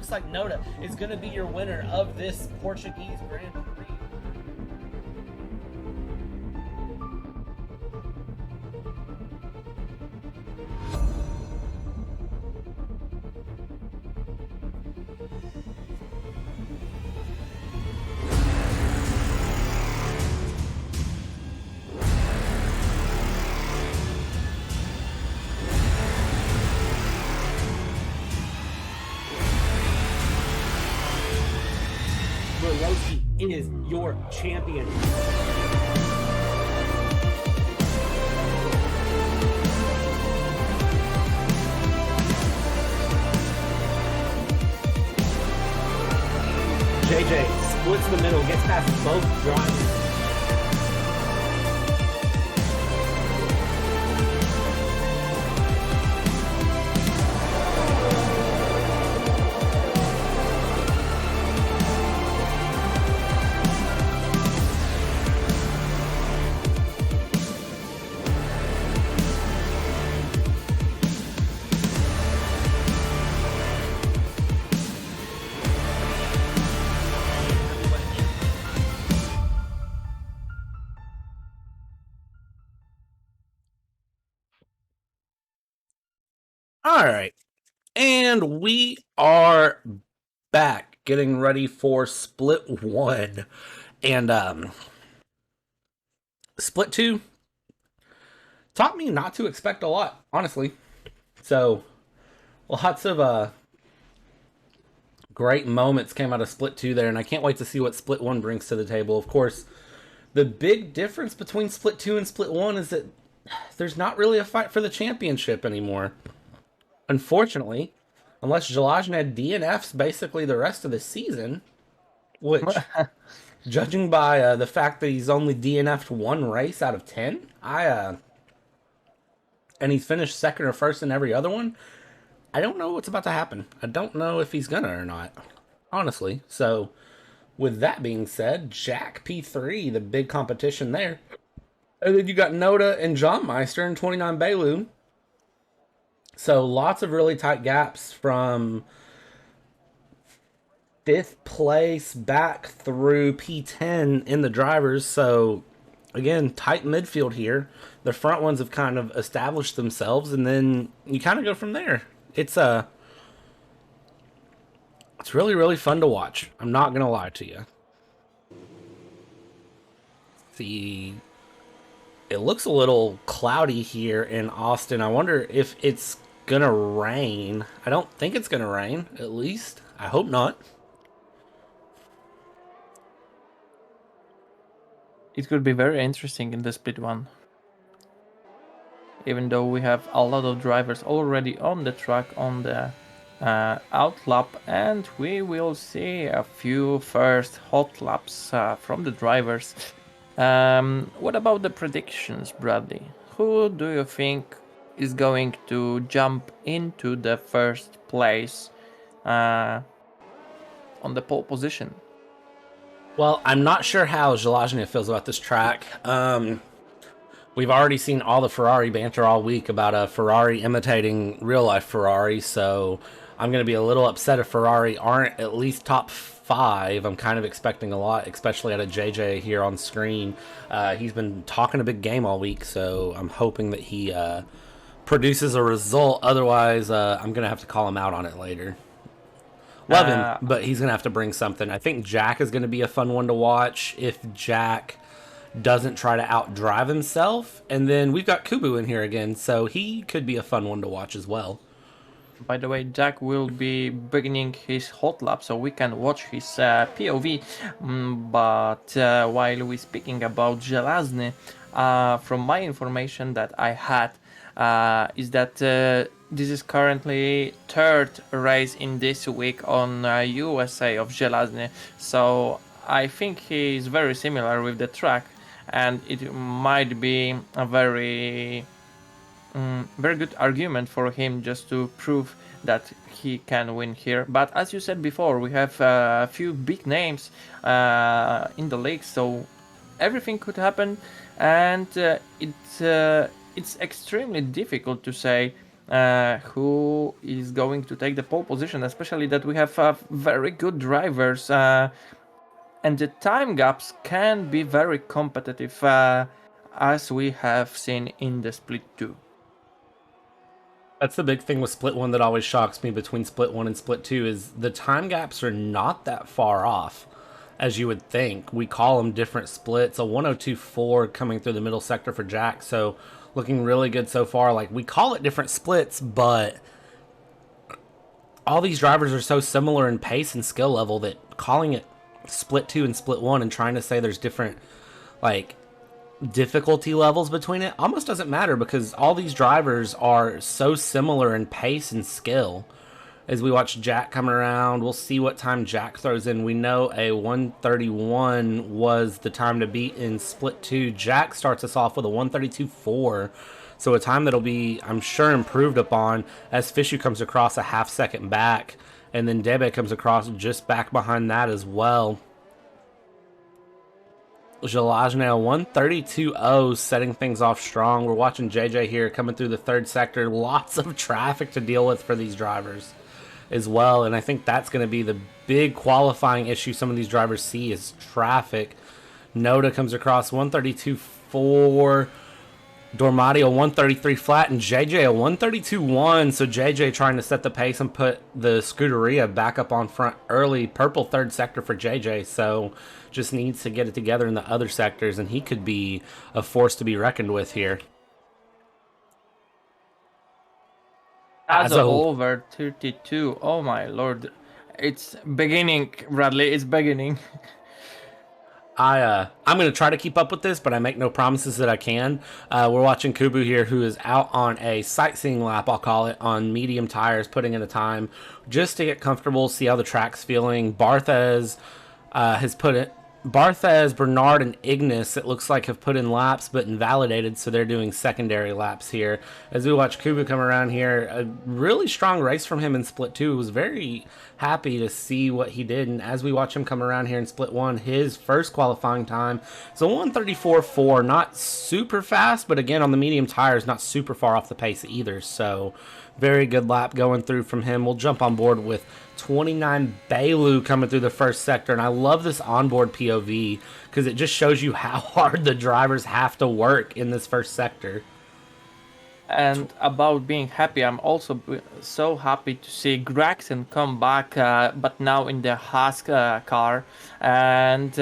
looks like Noda is going to be your winner of this Portuguese Grand Prix. Is your champion. JJ splits the middle, gets past both drivers. All right, and we are back getting ready for split 1, and split 2 taught me not to expect a lot, honestly. So lots of great moments came out of split 2 there, and I can't wait to see what split 1 brings to the table. Of course, the big difference between split 2 and split 1 is that there's not really a fight for the championship anymore. Unfortunately, unless Jalajna DNFs basically the rest of the season, which, judging by the fact that he's only DNF'd 1 race out of 10, and he's finished second or first in every other one, I don't know what's about to happen. I don't know if he's gonna or not, honestly. So, with that being said, Jack P3, the big competition there. And then you got Noda and John Meister and 29 Beilu. So lots of really tight gaps from 5th place back through P10 in the drivers. So again, tight midfield here. The front ones have kind of established themselves, and then you kind of go from there. It's really, really fun to watch. I'm not gonna lie to you. See, it looks a little cloudy here in Austin. I wonder if it's gonna rain. I don't think it's gonna rain, at least. I hope not. It could be very interesting in the split 1. Even though we have a lot of drivers already on the track on the outlap, and we will see a few first hot laps from the drivers. What about the predictions, Bradley? Who do you think is going to jump into the first place on the pole position? Well, I'm not sure how Jalajna feels about this track. We've already seen all the Ferrari banter all week about a Ferrari imitating real-life Ferrari, so I'm going to be a little upset if Ferrari aren't at least top 5. I'm kind of expecting a lot, especially out of JJ here on screen. He's been talking a big game all week, so I'm hoping that he produces a result. Otherwise, I'm going to have to call him out on it later. Love him, but he's going to have to bring something. I think Jack is going to be a fun one to watch if Jack doesn't try to outdrive himself. And then we've got Kubu in here again, so he could be a fun one to watch as well. By the way, Jack will be beginning his hot lap, so we can watch his POV. But while we're speaking about Železny, from my information that I had, is that this is currently 3rd race in this week on USA of Železny. So I think he is very similar with the track, and it might be a very good argument for him just to prove that he can win here. But as you said before, we have a few big names in the league, so everything could happen, and it's extremely difficult to say who is going to take the pole position, especially that we have very good drivers, and the time gaps can be very competitive, as we have seen in the split 2. That's the big thing with Split 1 that always shocks me between Split 1 and Split 2 is the time gaps are not that far off, as you would think. We call them different splits. A 102.4 coming through the middle sector for Jack, so looking really good so far. Like, we call it different splits, but all these drivers are so similar in pace and skill level that calling it Split 2 and Split 1 and trying to say there's different, like, difficulty levels between it almost doesn't matter because all these drivers are so similar in pace and skill. As we watch Jack come around, we'll see what time Jack throws in. We know a 131 was the time to beat in Split 2. Jack starts us off with a 132.4, so a time that'll be, I'm sure, improved upon as Fishu comes across a half second back, and then Debe comes across just back behind that as well. Zelazny 132.0 setting things off strong. We're watching JJ here coming through the third sector. Lots of traffic to deal with for these drivers as well. And I think that's going to be the big qualifying issue some of these drivers see is traffic. Noda comes across 132.4. Dormati a 133 flat and JJ a 132.1. So JJ trying to set the pace and put the Scuderia back up on front early. Purple third sector for JJ. So just needs to get it together in the other sectors, and he could be a force to be reckoned with here. As over 32. Oh my lord. It's beginning, Bradley. It's beginning. I'm going to try to keep up with this, but I make no promises that I can. We're watching Kubu here, who is out on a sightseeing lap, I'll call it, on medium tires, putting in a time just to get comfortable, see how the track's feeling. Barthez has put it. Barthez, Bernard, and Ignis, it looks like, have put in laps but invalidated, so they're doing secondary laps here. As we watch Kubu come around here, a really strong race from him in Split 2. Was very happy to see what he did, and as we watch him come around here in Split 1, his first qualifying time is a 134.4. Not super fast, but again, on the medium tires, not super far off the pace either, so very good lap going through from him. We'll jump on board with 29 Bailu coming through the first sector, and I love this onboard POV because it just shows you how hard the drivers have to work in this first sector. And about being happy, I'm also so happy to see Gregson come back, but now in the Haas car, and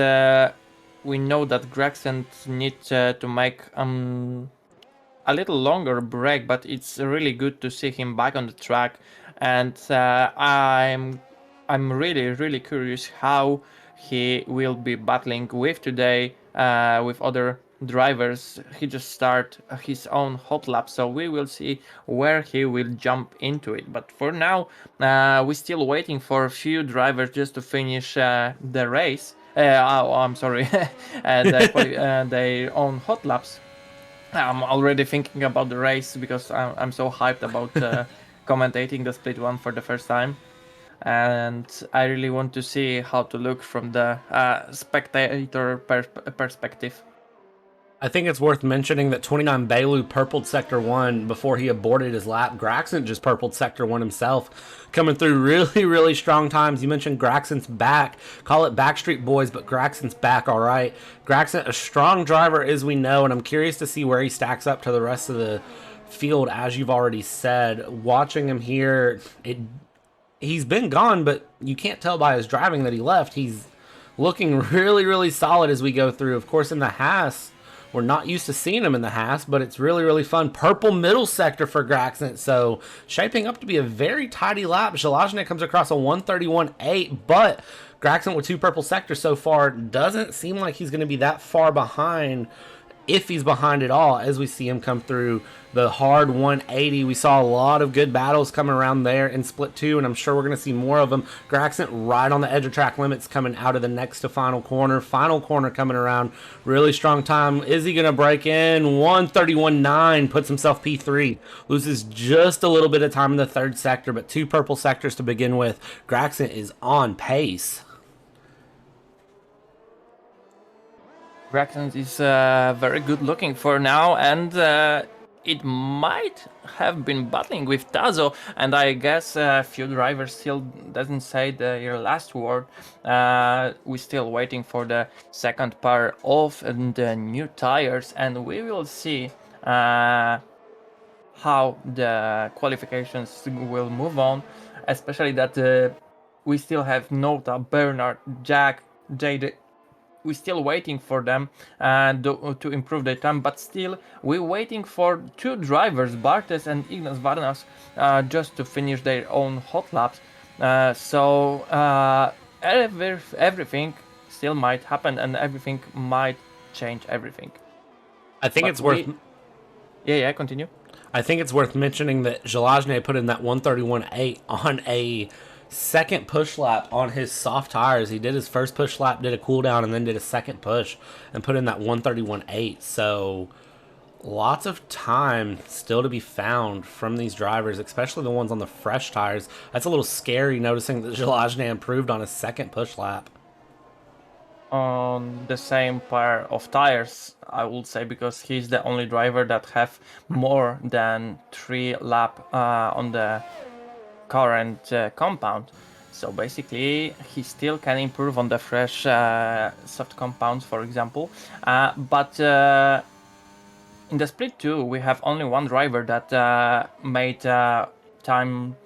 we know that Gregson needs to make a little longer break, but it's really good to see him back on the track. And I'm really curious how he will be battling with today with other drivers. He just start his own hot lap, so we will see where he will jump into it. But for now, we're still waiting for a few drivers just to finish the race. I'm sorry, their own hot laps. I'm already thinking about the race because I'm so hyped about commentating the Split 1 for the first time. And I really want to see how to look from the spectator perspective. I think it's worth mentioning that 29 Bailu purpled Sector 1 before he aborted his lap. Graxon just purpled Sector 1 himself, coming through really strong times. You mentioned Graxon's back. Call it Backstreet Boys, but Graxon's back all right. Graxon, a strong driver as we know, and I'm curious to see where he stacks up to the rest of the field, as you've already said. Watching him here, he's been gone, but you can't tell by his driving that he left. He's looking really solid as we go through. Of course, in the Haas, we're not used to seeing him in the Haas, but it's really fun. Purple middle sector for Graxon, so shaping up to be a very tidy lap. Zelazny comes across a 131.8, but Graxon with 2 purple sectors so far doesn't seem like he's going to be that far behind, if he's behind at all, as we see him come through the hard 180. We saw a lot of good battles coming around there in Split 2, and I'm sure we're going to see more of them. Graxon right on the edge of track limits coming out of the next to final corner. Final corner coming around. Really strong time. Is he going to break in? 131.9 puts himself P3. Loses just a little bit of time in the third sector, but 2 purple sectors to begin with. Graxon is on pace. Graxon is very good looking for now, and it might have been battling with Tazo, and I guess a few drivers still doesn't say their last word. We're still waiting for the second pair of the new tires, and we will see how the qualifications will move on, especially that we still have Nota, Bernard, Jack, JD. We're still waiting for them to improve their time, but still we're waiting for two drivers, Bartes and Ignas Varnas, just to finish their own hot laps. Everything still might happen, and everything might change everything. I think But it's worth. Yeah, continue. I think it's worth mentioning that Zelazny put in that 131.8 on a second push lap on his soft tires. He did his first push lap, did a cool down, and then did a second push and put in that 131.8. So lots of time still to be found from these drivers, especially the ones on the fresh tires. That's a little scary noticing that Zelazny improved on his second push lap. On the same pair of tires, I would say, because he's the only driver that have more than 3 lap on the current compound. So basically, he still can improve on the fresh soft compounds, for example. But in the split 2, we have only one driver that made time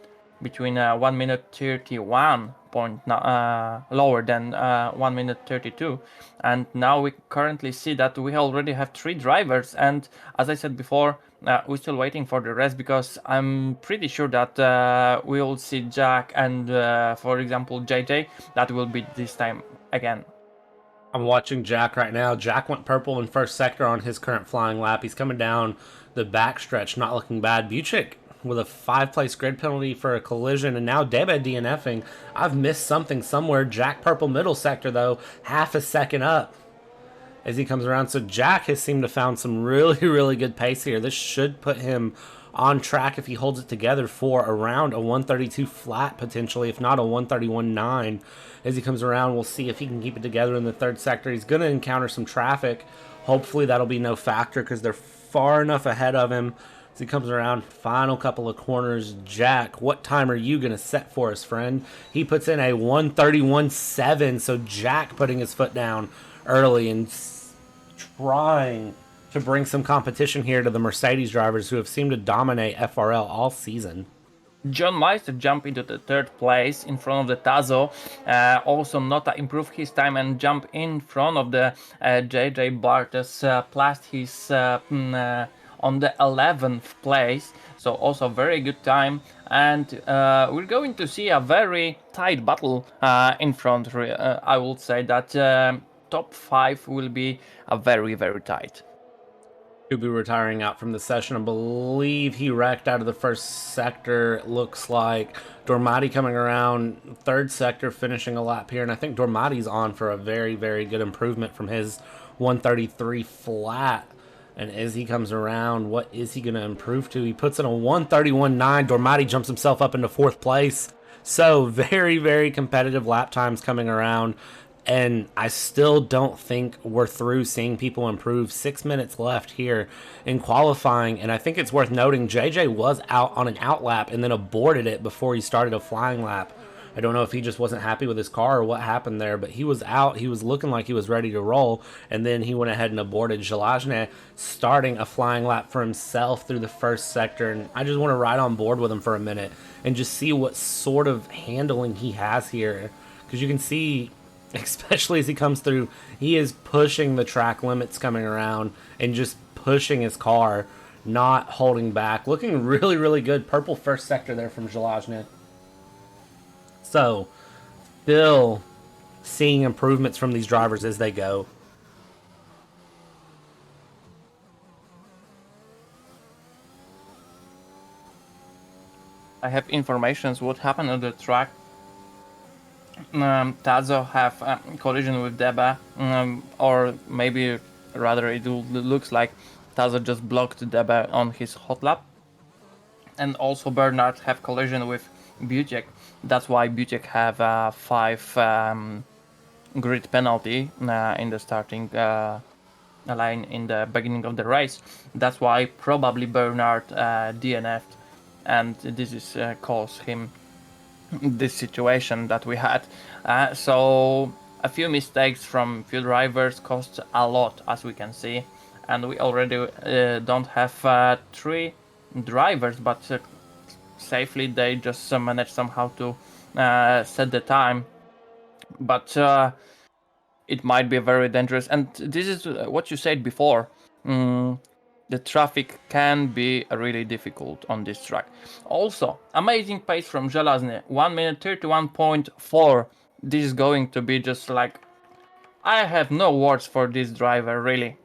between 1 minute 31 point lower than 1 minute 32, and now we currently see that we already have 3 drivers, and as I said before, we're still waiting for the rest, because I'm pretty sure that we'll see Jack and for example JJ that will be this time again. I'm watching Jack right now. Jack went purple in first sector on his current flying lap. He's coming down the backstretch, not looking bad. Buchik with a 5-place grid penalty for a collision, and now Debe DNFing. I've missed something somewhere. Jack purple middle sector, though, half a second up as he comes around. So Jack has seemed to found some really, really good pace here. This should put him on track if he holds it together for around a 132 flat, potentially, if not a 131.9. As he comes around, we'll see if he can keep it together in the third sector. He's going to encounter some traffic. Hopefully that'll be no factor because they're far enough ahead of him. As he comes around, final couple of corners. Jack, what time are you going to set for us, friend? He puts in a 131.7, so Jack putting his foot down early and trying to bring some competition here to the Mercedes drivers who have seemed to dominate FRL all season. John Meister jump into the third place in front of the Tazo. Also Nota improved his time and jump in front of the JJ Bartes. Plast his on the 11th place. So also very good time. And we're going to see a very tight battle in front. I would say that top 5 will be a very, very tight. He'll be retiring out from the session. I believe he wrecked out of the first sector, it looks like. Dormati coming around third sector, finishing a lap here. And I think Dormati's on for a very, very good improvement from his 133 flat. And as he comes around, what is he going to improve to? He puts in a 131.9. Dormati jumps himself up into fourth place. So very, very competitive lap times coming around. And I still don't think we're through seeing people improve. 6 minutes left here in qualifying. And I think it's worth noting JJ was out on an out lap and then aborted it before he started a flying lap. I don't know if he just wasn't happy with his car or what happened there, but he was out. He was looking like he was ready to roll, and then he went ahead and aborted. Zelazny starting a flying lap for himself through the first sector, and I just want to ride on board with him for a minute and just see what sort of handling he has here, because you can see, especially as he comes through, he is pushing the track limits coming around and just pushing his car, not holding back. Looking really, really good. Purple first sector there from Zelazny. So, still seeing improvements from these drivers as they go. I have informations what happened on the track. Tazo have a collision with Deba, or maybe rather it looks like Tazo just blocked Deba on his hot lap. And also Bernard have collision with Buchek. That's why Buchek have a 5 grid penalty in the starting line in the beginning of the race. That's why probably Bernard DNF'd, and this is caused him this situation that we had. So a few mistakes from few drivers cost a lot, as we can see, and we already don't have 3 drivers, but safely they just managed somehow to set the time. But it might be very dangerous, and this is what you said before. The traffic can be really difficult on this track. Also, amazing pace from Żelazny, 1 minute 31.4. This is going to be just like, I have no words for this driver, really.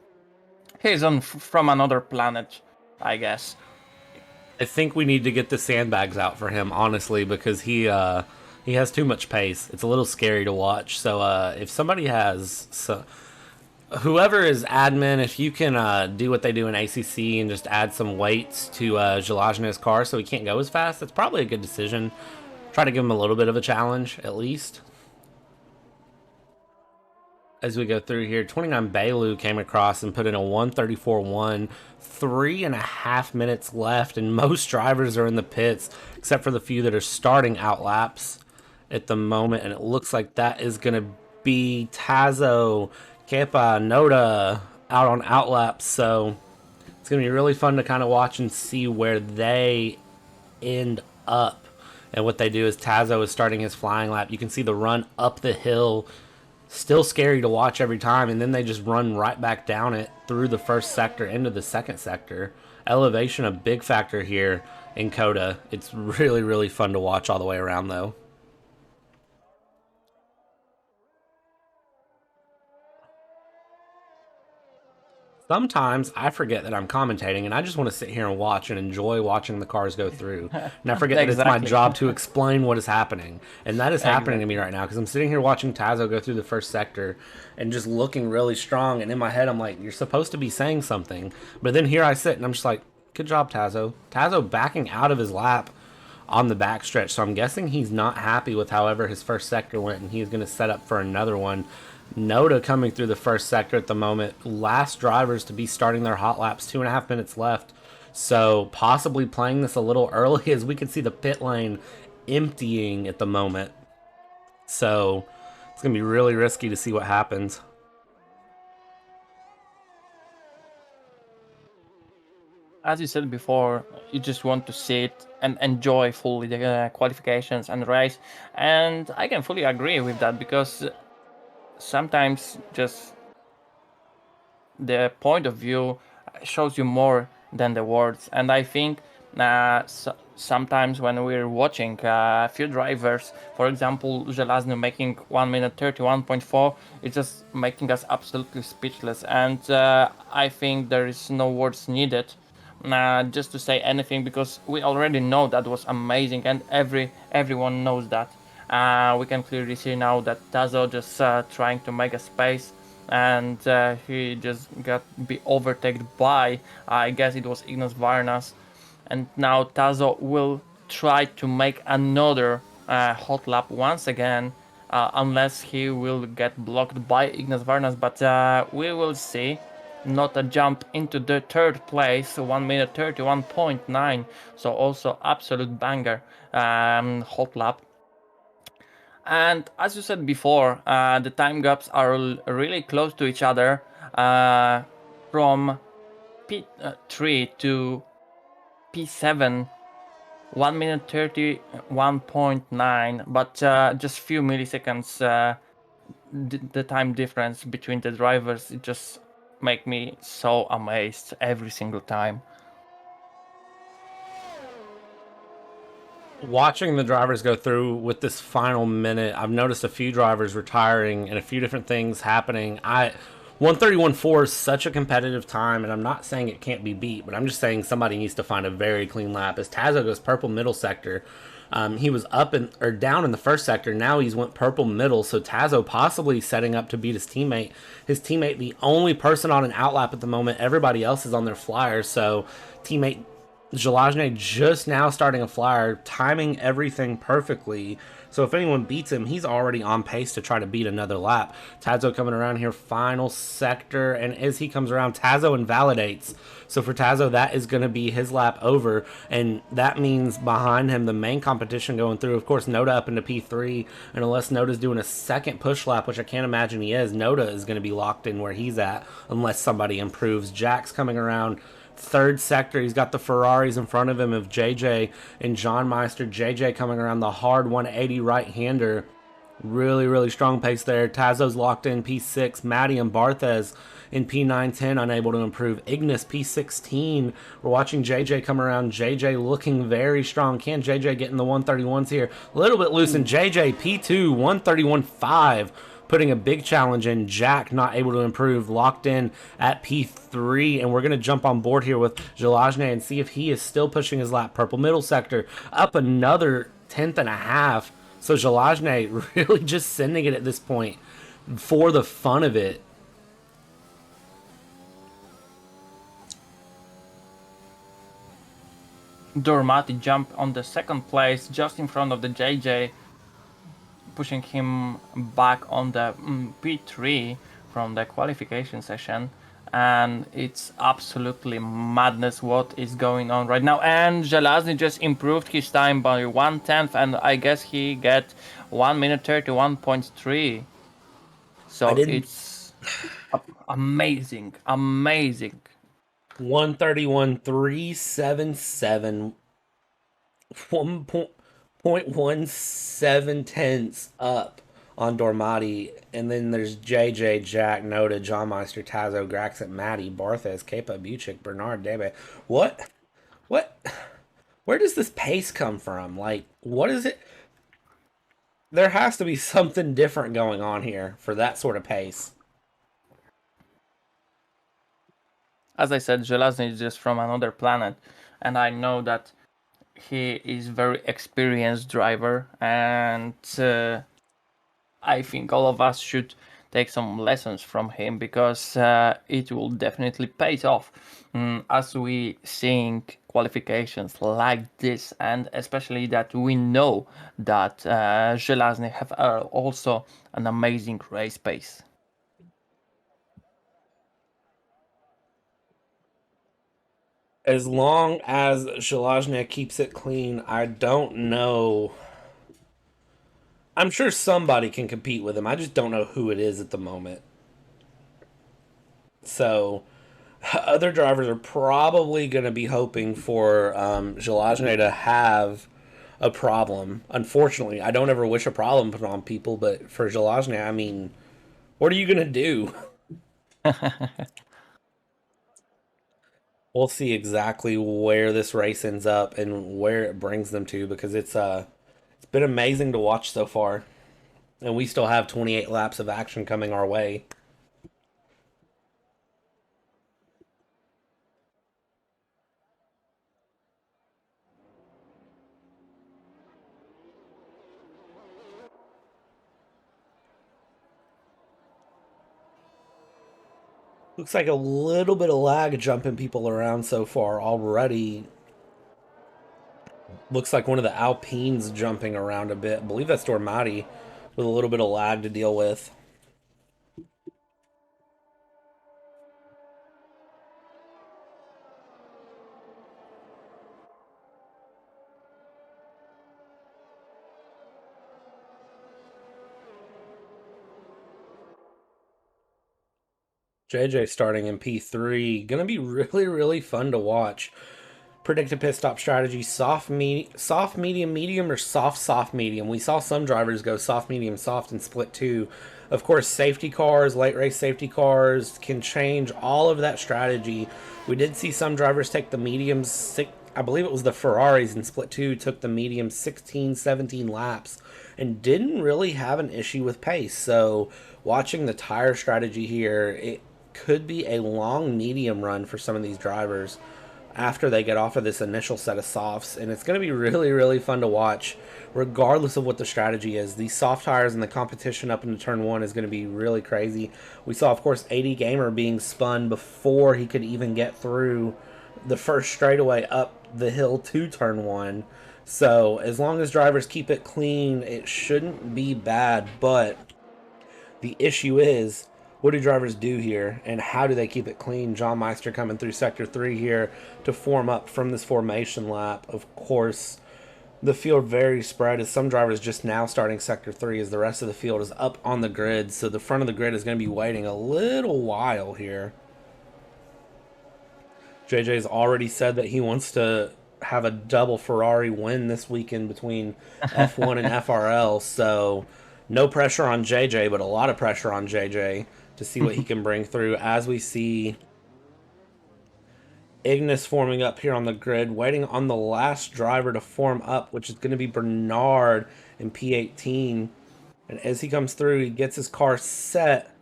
He's from another planet, I guess. I think we need to get the sandbags out for him, honestly, because he has too much pace. It's a little scary to watch. So if somebody has whoever is admin, if you can do what they do in ACC and just add some weights to Żelazny's car so he can't go as fast, that's probably a good decision. Try to give him a little bit of a challenge, at least. As we go through here, 29 Bailu came across and put in a 134.1, 3.5 minutes left, and most drivers are in the pits, except for the few that are starting out laps at the moment, and it looks like that is going to be Tazo, Kepa, Noda out on outlaps, so it's going to be really fun to kind of watch and see where they end up. And what they do is Tazo is starting his flying lap. You can see the run up the hill, still scary to watch every time, and then they just run right back down it through the first sector into the second sector. Elevation a big factor here in Coda. It's really, really fun to watch all the way around, though. Sometimes I forget that I'm commentating and I just want to sit here and watch and enjoy watching the cars go through. And I forget that it's my job to explain what is happening. And that is happening to me right now because I'm sitting here watching Tazo go through the first sector and just looking really strong. And in my head, I'm like, you're supposed to be saying something. But then here I sit and I'm just like, good job, Tazo. Tazo backing out of his lap on the backstretch. So I'm guessing he's not happy with however his first sector went and he's going to set up for another one. Noda coming through the first sector at the moment. Last drivers to be starting their hot laps, 2.5 minutes left. So possibly playing this a little early as we can see the pit lane emptying at the moment. So it's going to be really risky to see what happens. As you said before, you just want to sit and enjoy fully the qualifications and race. And I can fully agree with that because sometimes just the point of view shows you more than the words, and I think sometimes when we're watching a few drivers, for example Żelazny making 1 minute 31.4, it's just making us absolutely speechless, and I think there is no words needed just to say anything because we already know that was amazing and everyone knows that. We can clearly see now that Tazo just trying to make a space, and he just got be overtaken by, I guess it was Ignas Varnas, and now Tazo will try to make another hot lap once again, unless he will get blocked by Ignas Varnas, but we will see. Not a jump into the third place, 1 minute 31.9, so also absolute banger hot lap. And as you said before, the time gaps are really close to each other, from P3 to P7, 1 minute 31.9, but just few milliseconds the time difference between the drivers. It just make me so amazed every single time. Watching the drivers go through with this final minute, I've noticed a few drivers retiring and a few different things happening. 131.4 is such a competitive time, and I'm not saying it can't be beat, but I'm just saying somebody needs to find a very clean lap. As Tazo goes purple middle sector, he was up or down in the first sector. Now he's went purple middle, so Tazo possibly setting up to beat his teammate. His teammate, the only person on an outlap at the moment. Everybody else is on their flyer, so teammate Zelazny just now starting a flyer, timing everything perfectly. So if anyone beats him, he's already on pace to try to beat another lap. Tazo coming around here, final sector, and as he comes around, Tazo invalidates. So for Tazo, that is going to be his lap over, and that means behind him the main competition going through. Of course, Noda up into P3, and unless Noda's doing a second push lap, which I can't imagine he is, Noda is going to be locked in where he's at unless somebody improves. Jack's coming around third sector. He's got the Ferraris in front of him of JJ and John Meister. JJ coming around the hard 180 right-hander. Really, really strong pace there. Tazo's locked in P6. Maddie and Barthez in P910 unable to improve. Ignis P16. We're watching JJ come around. JJ looking very strong. Can JJ get in the 131s here? A little bit loose in JJ P2 131.5. Putting a big challenge in. Jack not able to improve, locked in at P3, and we're going to jump on board here with Zelazny and see if he is still pushing his lap. Purple middle sector up another 10th and a half. So Zelazny really just sending it at this point for the fun of it. Dormati jump on the second place just in front of the JJ, pushing him back on the P3 from the qualification session. And it's absolutely madness what is going on right now. And Zelazny just improved his time by 1/10, and I guess he get 1 minute 31.3. So it's amazing, amazing. 131.377, 1.17 tenths up on Dormati, and then there's JJ, Jack, Noda, John Meister, Tazo, Graxit, Maddie, Barthez, Kepa, Buchik, Bernard, Debe. What? Where does this pace come from? Like, what is it? There has to be something different going on here for that sort of pace. As I said, Zelazny is just from another planet, and I know that he is very experienced driver, and I think all of us should take some lessons from him, because it will definitely pay off as we seeing qualifications like this, and especially that we know that Zelazny have also an amazing race pace. As long as Zelazny keeps it clean, I don't know. I'm sure somebody can compete with him. I just don't know who it is at the moment. So, other drivers are probably going to be hoping for Zelazny to have a problem. Unfortunately, I don't ever wish a problem put on people, but for Zelazny, I mean, what are you going to do? We'll see exactly where this race ends up and where it brings them to, because it's been amazing to watch so far. And we still have 28 laps of action coming our way. Looks like a little bit of lag jumping people around so far already. Looks like one of the Alpines jumping around a bit. I believe that's Dormati with a little bit of lag to deal with. JJ starting in P3. Gonna be really, really fun to watch. Predicted pit stop strategy: soft, medium, medium, or soft, medium. We saw some drivers go soft, medium, soft in split 2. Of course, safety cars, late race safety cars can change all of that strategy. We did see some drivers take the mediums. I believe it was the Ferraris in split 2 took the medium 16, 17 laps and didn't really have an issue with pace. So watching the tire strategy here, it could be a long medium run for some of these drivers after they get off of this initial set of softs, and it's going to be really, really fun to watch regardless of what the strategy is. These soft tires and the competition up into turn 1 is going to be really crazy. We saw, of course, 80 Gamer being spun before he could even get through the first straightaway up the hill to turn one. So as long as drivers keep it clean, it shouldn't be bad. But the issue is, what do drivers do here, and how do they keep it clean? John Meister coming through Sector 3 here to form up from this formation lap. Of course, the field very spread as some drivers just now starting Sector 3 as the rest of the field is up on the grid. So the front of the grid is going to be waiting a little while here. JJ's already said that he wants to have a double Ferrari win this weekend between F1 and FRL. So no pressure on JJ, but a lot of pressure on JJ to see what he can bring through as we see Ignis forming up here on the grid, waiting on the last driver to form up, which is going to be Bernard in P18. And as he comes through, he gets his car set.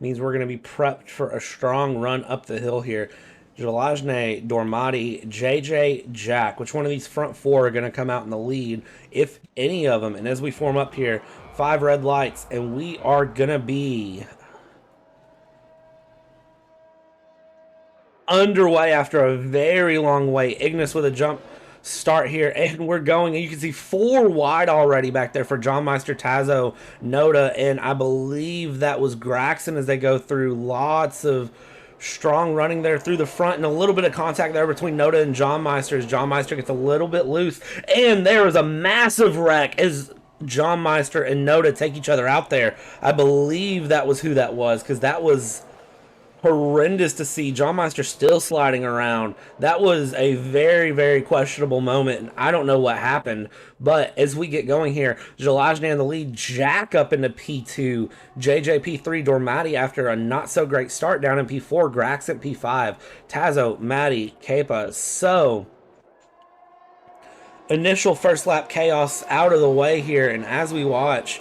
Means we're going to be prepped for a strong run up the hill here. Jalajne, Dormati, JJ, Jack. Which one of these front four are going to come out in the lead, if any of them? And as we form up here, 5 red lights, and we are going to be underway after a very long wait. Ignis with a jump start here, and we're going, and you can see 4 wide already back there for John Meister, Tazo, Noda, and I believe that was Graxon as they go through. Lots of strong running there through the front, and a little bit of contact there between Noda and John Meister as John Meister gets a little bit loose, and there is a massive wreck as John Meister and Noda take each other out there. I believe that was who that was, because that was horrendous to see. John Meister still sliding around. That was a very, very questionable moment, and I don't know what happened. But as we get going here, Jalajne in the lead, Jack up into P2, JJ P3, Dormati after a not so great start down in P4, Grax at P5, Tazo, Matty, Kepa. So initial first lap chaos out of the way here, and as we watch,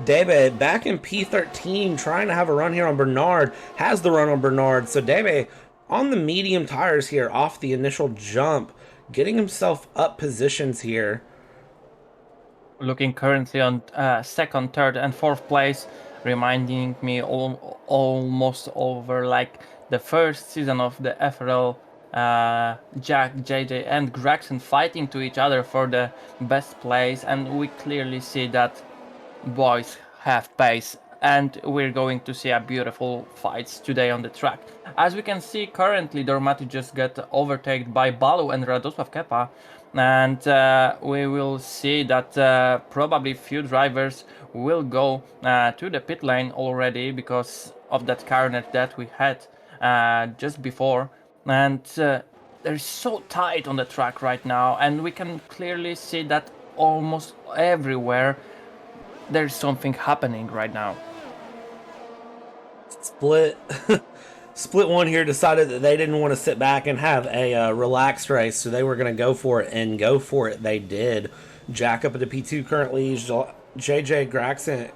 Debe back in P13 trying to have a run here on Bernard, has the run on Bernard. So Debe on the medium tires here off the initial jump, getting himself up positions here. Looking currently on second, third, and fourth place, reminding me almost over like the first season of the FRL. Jack, JJ, and Gregson fighting to each other for the best place, and we clearly see that boys have pace, and we're going to see a beautiful fights today on the track. As we can see currently, Dormati just got overtaken by Balu and Radosław Kepa, and we will see that probably few drivers will go to the pit lane already because of that carnage that we had just before, and they're so tight on the track right now, and we can clearly see that almost everywhere there's something happening right now. Split one here decided that they didn't want to sit back and have a relaxed race, so they were going to go for it, and go for it they did. Jack up at the P2 currently, JJ Graxon,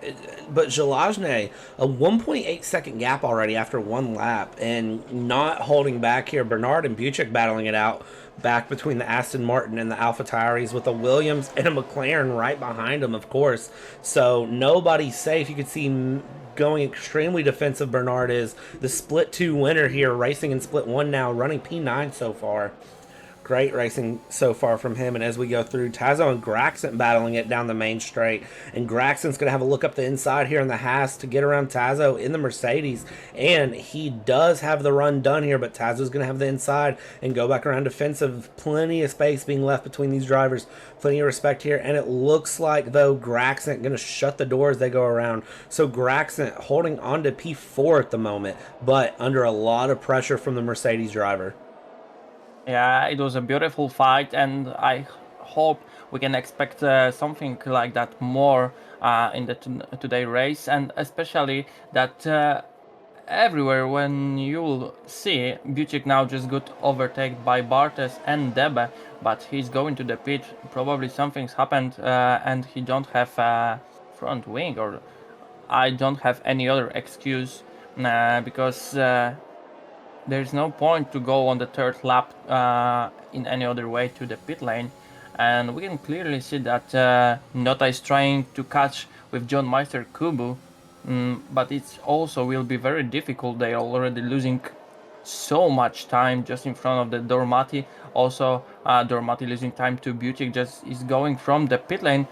but Jalajne, a 1.8 second gap already after one lap, and not holding back here. Bernard and Buchek battling it out back between the Aston Martin and the Alpha Tauris, with a Williams and a McLaren right behind them, of course. So nobody's safe. You can see going extremely defensive Bernard is. The split 2 winner here, racing in split 1 now, running P9 so far. Great racing so far from him. And as we go through, Tazo and Graxon battling it down the main straight. And Graxon's going to have a look up the inside here in the Haas to get around Tazo in the Mercedes. And he does have the run done here, but Tazo's going to have the inside and go back around defensive. Plenty of space being left between these drivers. Plenty of respect here. And it looks like, though, Graxon going to shut the door as they go around. So Graxon holding on to P4 at the moment, but under a lot of pressure from the Mercedes driver. Yeah, it was a beautiful fight, and I hope we can expect something like that more in the today race, and especially that everywhere when you'll see Buchek now just got overtaken by Bartes and Debe, but he's going to the pit. Probably something's happened, and he don't have front wing, or I don't have any other excuse because. There's no point to go on the third lap in any other way to the pit lane, and we can clearly see that Nota is trying to catch with John Meister Kubu, but it also will be very difficult. They are already losing so much time just in front of the Dormati. Also, Dormati losing time to Butik just is going from the pit lane,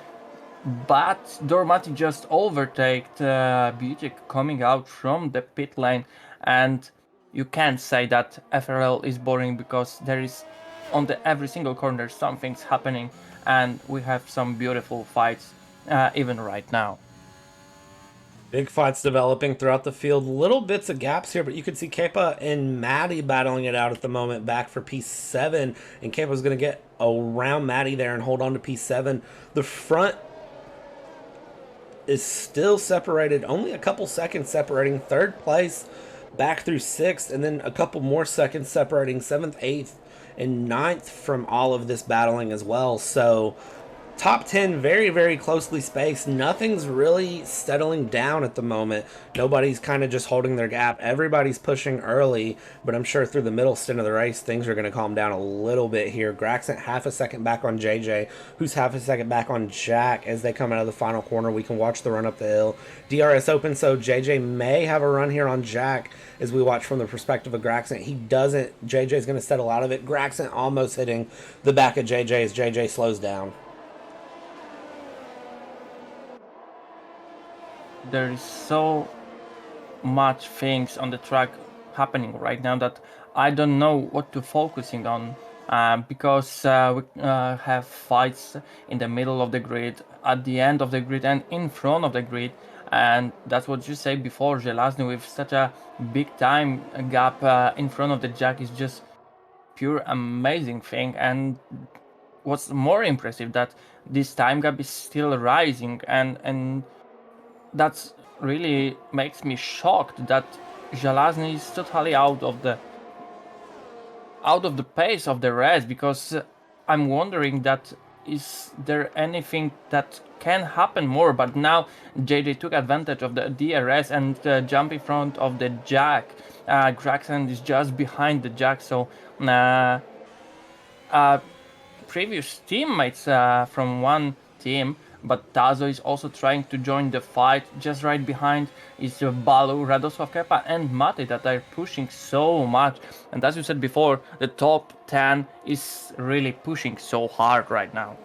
but Dormati just overtaked Butik coming out from the pit lane, and you can't say that FRL is boring because there is on the every single corner something's happening, and we have some beautiful fights even right now. Big fights developing throughout the field. Little bits of gaps here, but you can see Kepa and Maddie battling it out at the moment back for P7. And Kepa's going to get around Maddie there and hold on to P7. The front is still separated, only a couple seconds separating third place back through sixth, and then a couple more seconds separating seventh, eighth, and ninth from all of this battling as well. So top 10 very, very closely spaced. Nothing's really settling down at the moment. Nobody's kind of just holding their gap. Everybody's pushing early, but I'm sure through the middle stint of the race, things are going to calm down a little bit here. Graxent half a second back on JJ, who's half a second back on Jack as they come out of the final corner. We can watch the run up the hill. DRS open, so JJ may have a run here on Jack as we watch from the perspective of Graxent. He doesn't. JJ's going to settle out of it. Graxent almost hitting the back of JJ as JJ slows down. There is so much things on the track happening right now that I don't know what to focusing on, because we have fights in the middle of the grid, at the end of the grid, and in front of the grid. And that's what you said before. Zelazny with such a big time gap in front of the Jack is just pure amazing thing. And what's more impressive that this time gap is still rising, and that's really makes me shocked that Zelazny is totally out of the pace of the rest, because I'm wondering that is there anything that can happen more. But now JJ took advantage of the DRS and jump in front of the Jack. Graxen is just behind the Jack, so previous teammates from one team, but Tazo is also trying to join the fight. Just right behind is Balu, Radosław Kepa, and Mate that are pushing so much. And as you said before, the top 10 is really pushing so hard right now.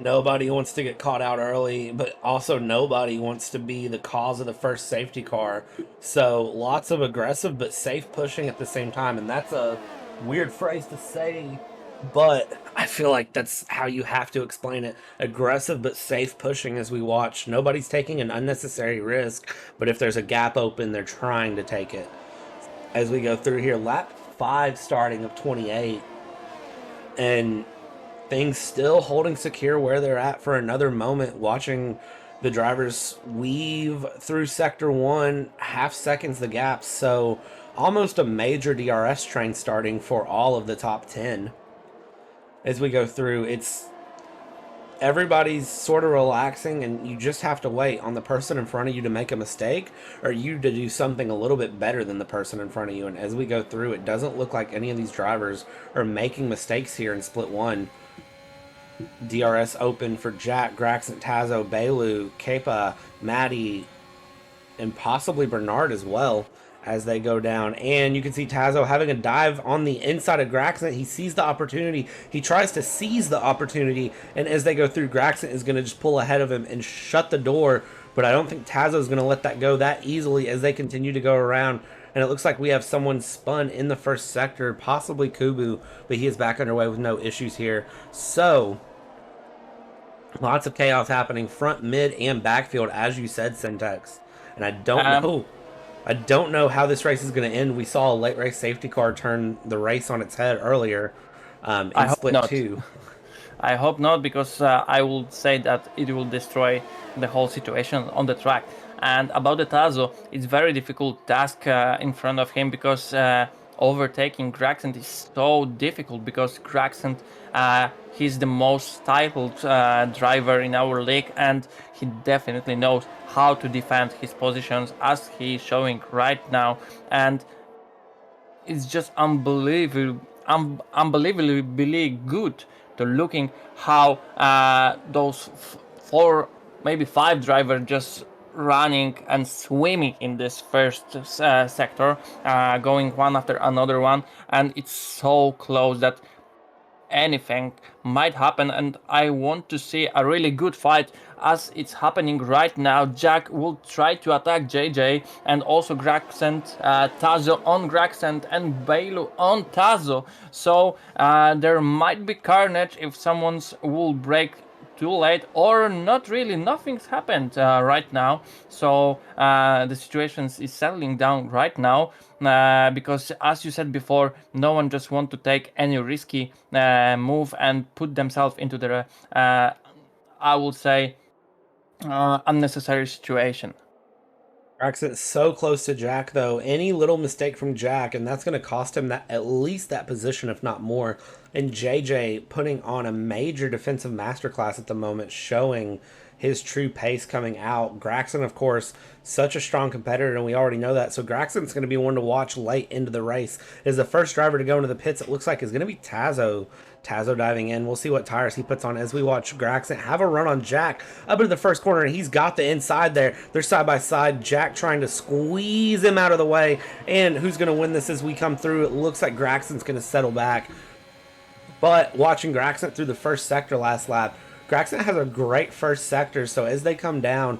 Nobody wants to get caught out early, but also nobody wants to be the cause of the first safety car. So lots of aggressive but safe pushing at the same time. And that's a weird phrase to say, but I feel like that's how you have to explain it. Aggressive but safe pushing as we watch. Nobody's taking an unnecessary risk, but if there's a gap open, they're trying to take it. As we go through here, lap 5 starting of 28. And things still holding secure where they're at for another moment, watching the drivers weave through sector 1, half seconds the gap. So almost a major DRS train starting for all of the top 10. As we go through, it's everybody's sort of relaxing, and you just have to wait on the person in front of you to make a mistake or you to do something a little bit better than the person in front of you. And as we go through, it doesn't look like any of these drivers are making mistakes here in split 1. DRS open for Jack, Graxent, Tazo, Belu, Kepa, Maddie, and possibly Bernard as well as they go down. And you can see Tazo having a dive on the inside of Graxent. He sees the opportunity. He tries to seize the opportunity. And as they go through, Graxent is going to just pull ahead of him and shut the door. But I don't think Tazo is going to let that go that easily as they continue to go around. And it looks like we have someone spun in the first sector, possibly Kubu, but he is back underway with no issues here. So lots of chaos happening front, mid, and backfield, as you said, SENTEX. And I don't know how this race is going to end. We saw a late race safety car turn the race on its head earlier in split 2. I hope not, because I will say that it will destroy the whole situation on the track. And about the Tazo, it's very difficult task in front of him, because overtaking Graxent is so difficult, because Graxent he's the most titled driver in our league, and he definitely knows how to defend his positions as he is showing right now. And it's just unbelievably good to looking how those 4, maybe 5 drivers just running and swimming in this first sector, going one after another one, and it's so close that anything might happen, and I want to see a really good fight as it's happening right now. Jack will try to attack JJ, and also Graxent, Tazo on Graxent, and Bailu on Tazo. So there might be carnage if someone's will break too late, or not really. Nothing's happened right now, so the situation is settling down right now, because as you said before, no one just want to take any risky move and put themselves into the I would say unnecessary situation. Braxton's so close to Jack, though. Any little mistake from Jack, and that's going to cost him that at least that position, if not more. And JJ putting on a major defensive masterclass at the moment, showing his true pace coming out. Graxton, of course, such a strong competitor, and we already know that. So Graxton's going to be one to watch late into the race. Is the first driver to go into the pits, it looks like, is going to be Tazo. Tazo diving in. We'll see what tires he puts on as we watch Graxton have a run on Jack up into the first corner, and he's got the inside there. They're side by side. Jack trying to squeeze him out of the way. And who's going to win this as we come through? It looks like Graxton's going to settle back. But watching Graxton through the first sector last lap, Graxton has a great first sector, so as they come down,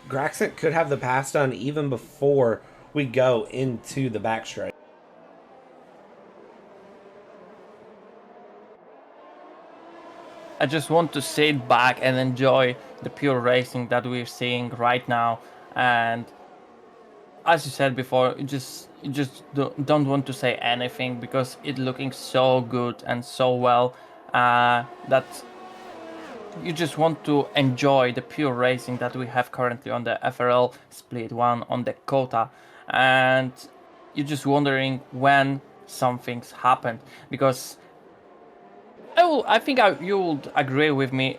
Graxton could have the pass done even before we go into the backstretch. I just want to sit back and enjoy the pure racing that we're seeing right now. And as you said before, you just don't want to say anything because it's looking so good and so well that you just want to enjoy the pure racing that we have currently on the FRL Split 1 on the quota. And you're just wondering when something's happened, because I think you would agree with me.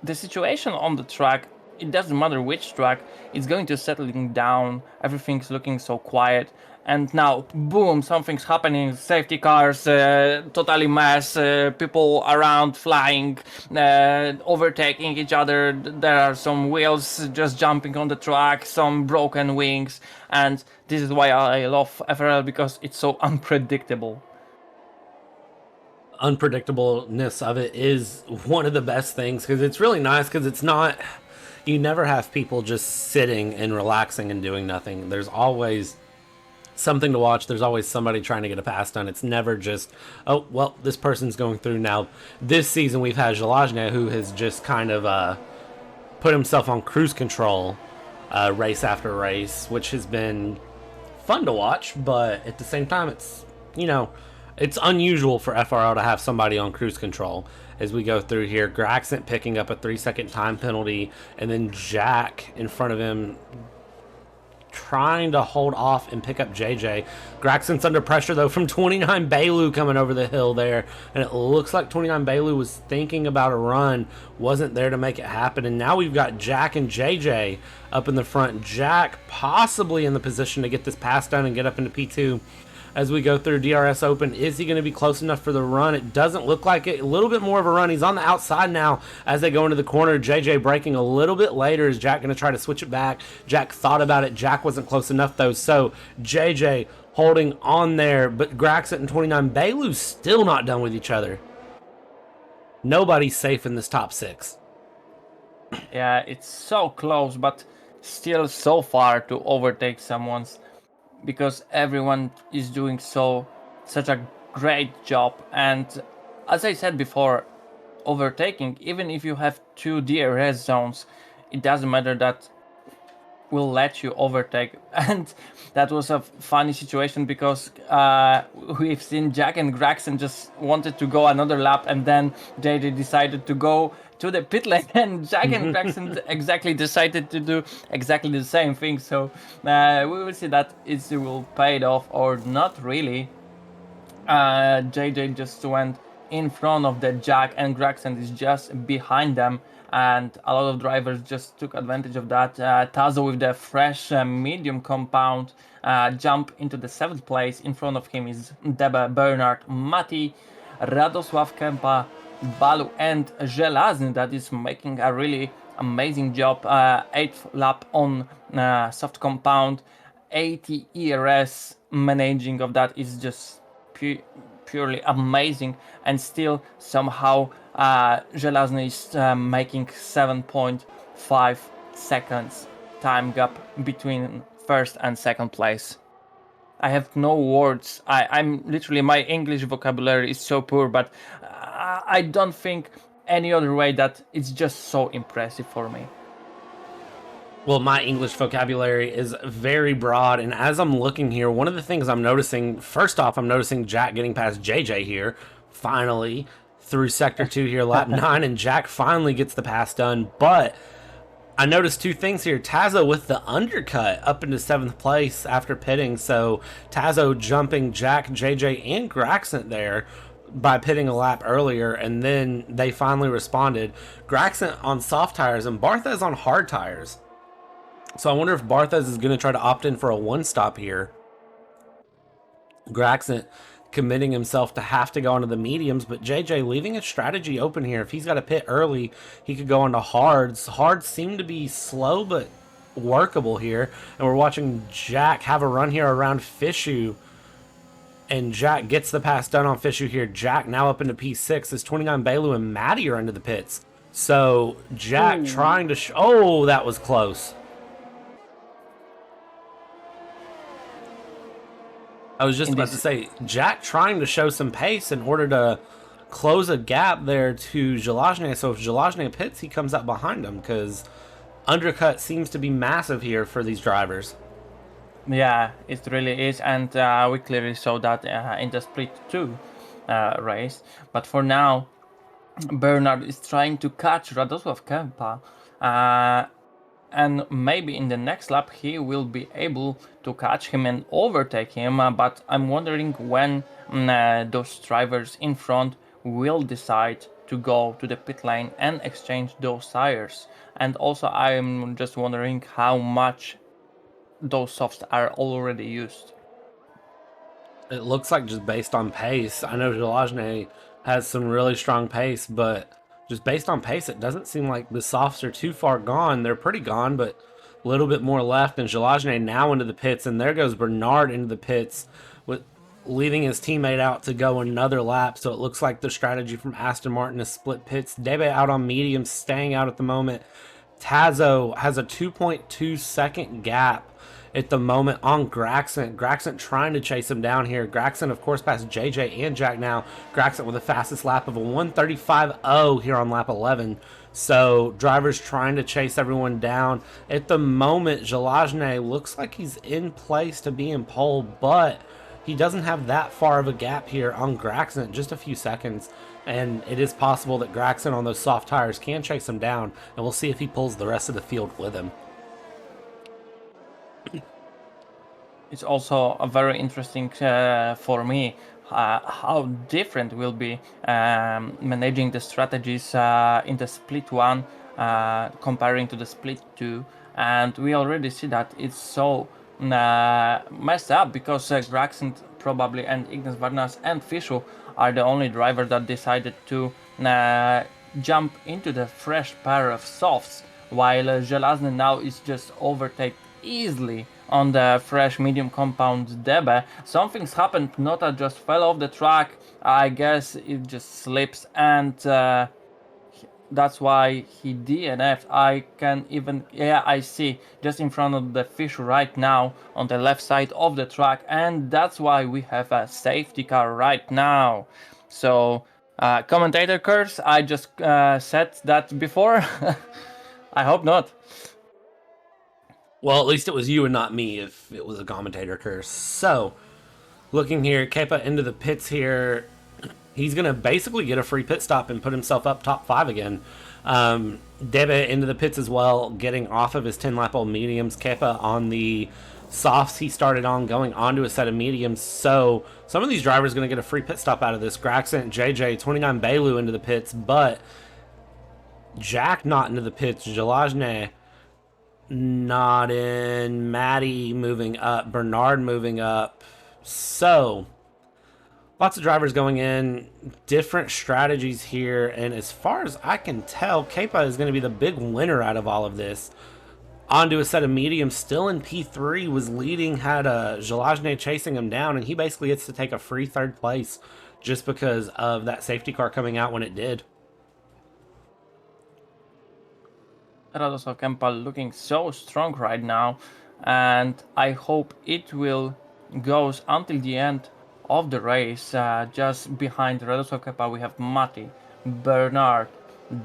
The situation on the track, it doesn't matter which track, it's going to settling down. Everything's looking so quiet, and now boom, something's happening. Safety cars, totally mess. People around flying, overtaking each other. There are some wheels just jumping on the track, some broken wings, and this is why I love FRL, because it's so unpredictable. Unpredictableness of it is one of the best things, because it's really nice, because it's not, you never have people just sitting and relaxing and doing nothing. There's always something to watch. There's always somebody trying to get a pass done. It's never just, oh well, this person's going through. Now this season we've had Jalajne, who has just kind of put himself on cruise control race after race, which has been fun to watch, but at the same time it's, it's unusual for FRL to have somebody on cruise control. As we go through here, Graxent picking up a 3-second time penalty, and then Jack in front of him trying to hold off and pick up JJ. Graxent's under pressure though from 29 Bailu coming over the hill there, and it looks like 29 Bailu was thinking about a run, wasn't there to make it happen. And now we've got Jack and JJ up in the front. Jack possibly in the position to get this pass done and get up into P2 as we go through DRS Open. Is he going to be close enough for the run? It doesn't look like it. A little bit more of a run. He's on the outside now as they go into the corner. JJ braking a little bit later. Is Jack going to try to switch it back? Jack thought about it. Jack wasn't close enough though. So JJ holding on there, but Graxent and 29 Bailu's still not done with each other. Nobody's safe in this top 6. Yeah, it's so close, but still so far to overtake someone's, because everyone is doing such a great job. And as I said before, overtaking, even if you have 2 DRS zones, it doesn't matter, that will let you overtake. And that was a funny situation, because we've seen Jack and Graxton just wanted to go another lap, and then they decided to go to the pit lane, and Jack and Graxton exactly decided to do exactly the same thing. So we will see that it will pay it off or not really. JJ just went in front of the Jack, and Graxton is just behind them, and a lot of drivers just took advantage of that. Tazo with the fresh medium compound jump into the 7th place. In front of him is Debe, Bernard, Mati, Radosław Kempa, Balu and Żelazny, that is making a really amazing job. 8th lap on soft compound, 80 ERS. Managing of that is just purely amazing, and still somehow Żelazny is making 7.5 seconds time gap between first and second place. I have no words. I'm literally, my English vocabulary is so poor, but I don't think any other way that it's just so impressive for me. Well, my English vocabulary is very broad, and as I'm looking here, one of the things I'm noticing, first off, I'm noticing Jack getting past JJ here, finally, through Sector 2 here, lap 9, and Jack finally gets the pass done, but I noticed two things here. Tazo with the undercut up into 7th place after pitting, so Tazo jumping Jack, JJ, and Graxent there by pitting a lap earlier, and then they finally responded. Graxent on soft tires and Barthez on hard tires. So I wonder if Barthez is going to try to opt in for a one-stop here. Graxent committing himself to have to go into the mediums, but JJ leaving his strategy open here. If he's got to pit early, he could go into hards. Hards seem to be slow but workable here, and we're watching Jack have a run here around Fishu, and Jack gets the pass done on Fishu here. Jack now up into P6 as 29 Bailu and Maddie are into the pits. So Jack trying to oh, that was close. I was just about to say, Jack trying to show some pace in order to close a gap there to Żelazny. So if Żelazny pits, he comes out behind him, because undercut seems to be massive here for these drivers. Yeah, it really is, and we clearly saw that in the Split 2 race. But for now, Bernard is trying to catch Radosław Kępa, and maybe in the next lap he will be able to catch him and overtake him, but I'm wondering when those drivers in front will decide to go to the pit lane and exchange those tires. And also I'm just wondering how much those softs are already used. It looks like just based on pace. I know Żelazny has some really strong pace, but just based on pace, it doesn't seem like the softs are too far gone. They're pretty gone, but a little bit more left. And Żelazny now into the pits, and there goes Bernard into the pits, with leaving his teammate out to go another lap. So it looks like the strategy from Aston Martin is split pits. Debe out on medium, staying out at the moment. Tazo has a 2.2 second gap at the moment on Graxent. Graxent trying to chase him down here. Graxent, of course, past JJ and Jack now. Graxent with the fastest lap of a 1:35.0 here on lap 11. So drivers trying to chase everyone down. At the moment, Żelazny looks like he's in place to be in pole, but he doesn't have that far of a gap here on Graxent, just a few seconds. And it is possible that Graxent on those soft tires can chase him down, and we'll see if he pulls the rest of the field with him. It's also a very interesting for me how different will be managing the strategies in the split 1 comparing to the split 2, and we already see that it's so messed up because Graxent probably and Ignas Varnas and Fishu are the only driver that decided to jump into the fresh pair of softs, while Żelazny now is just overtaken easily on the fresh medium compound Debe. Something's happened, Nota just fell off the track. I guess it just slips, and that's why he DNF'd. I can even, yeah, I see just in front of the fish right now on the left side of the track, and that's why we have a safety car right now. So commentator curse, I just said that before. I hope not. Well, at least it was you and not me if it was a commentator curse. So, looking here, Kepa into the pits here. He's going to basically get a free pit stop and put himself up top 5 again. Debe into the pits as well, getting off of his 10-lap-old mediums. Kepa on the softs he started on, going onto a set of mediums. So, some of these drivers are going to get a free pit stop out of this. Graxent, JJ, 29 Bailu into the pits, but Jack not into the pits. Żelazny not in. Maddie moving up. Bernard moving up. So, Lots of drivers going in, different strategies here, and as far as I can tell, Kepa is going to be the big winner out of all of this. Onto a set of mediums, still in P3, was leading, had Jalajne chasing him down, and he basically gets to take a free third place just because of that safety car coming out when it did. Radosław Kempa looking so strong right now, and I hope it will goes until the end of the race. Just behind Radosław Kempa we have Mati, Bernard,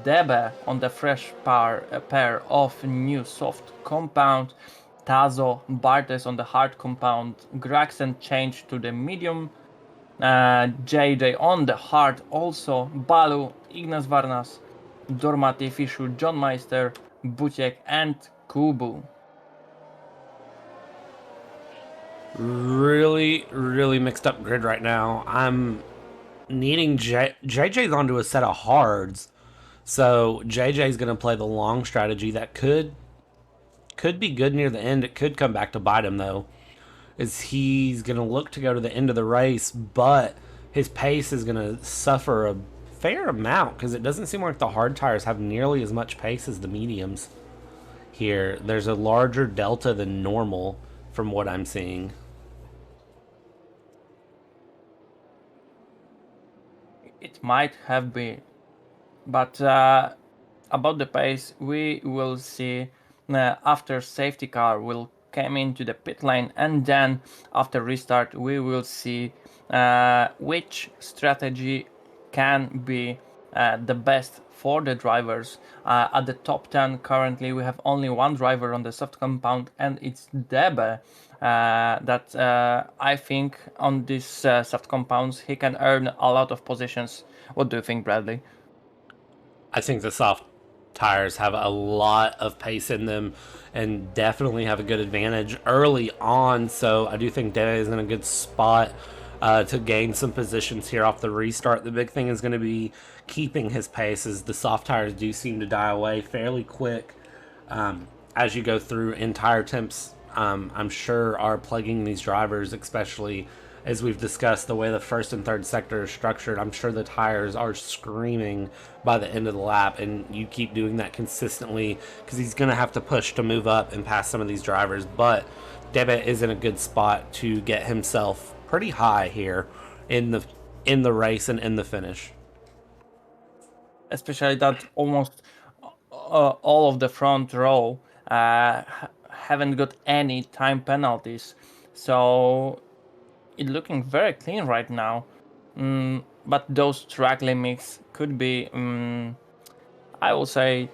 Debe on the fresh pair of new soft compound, Tazo, Bartes on the hard compound, Graxen changed to the medium, JJ on the hard also, Balu, Ignas Varnas, Dormati, Fishu, John Meister, Buciek and Kubu. Really mixed up grid right now. I'm needing JJ's onto a set of hards. So JJ's going to play the long strategy that could be good near the end. It could come back to bite him though. Is he's going to look to go to the end of the race, but his pace is going to suffer a fair amount because it doesn't seem like the hard tires have nearly as much pace as the mediums here. There's a larger delta than normal from what I'm seeing. It might have been, but about the pace we will see after safety car will come into the pit lane, and then after restart we will see which strategy can be the best for the drivers. At the top 10 currently we have only one driver on the soft compound, and it's Debe. That I think on these soft compounds he can earn a lot of positions. What do you think, Bradley? I think the soft tires have a lot of pace in them and definitely have a good advantage early on. So I do think Debe is in a good spot to gain some positions here off the restart. The big thing is going to be keeping his pace, as the soft tires do seem to die away fairly quick as you go through. Entire temps, I'm sure, are plaguing these drivers, especially as we've discussed the way the first and third sector is structured. I'm sure the tires are screaming by the end of the lap, and you keep doing that consistently because he's going to have to push to move up and pass some of these drivers. But Debe is in a good spot to get himself pretty high here in the race and in the finish. Especially that almost all of the front row haven't got any time penalties, so it's looking very clean right now. But those track limits could be, I will say,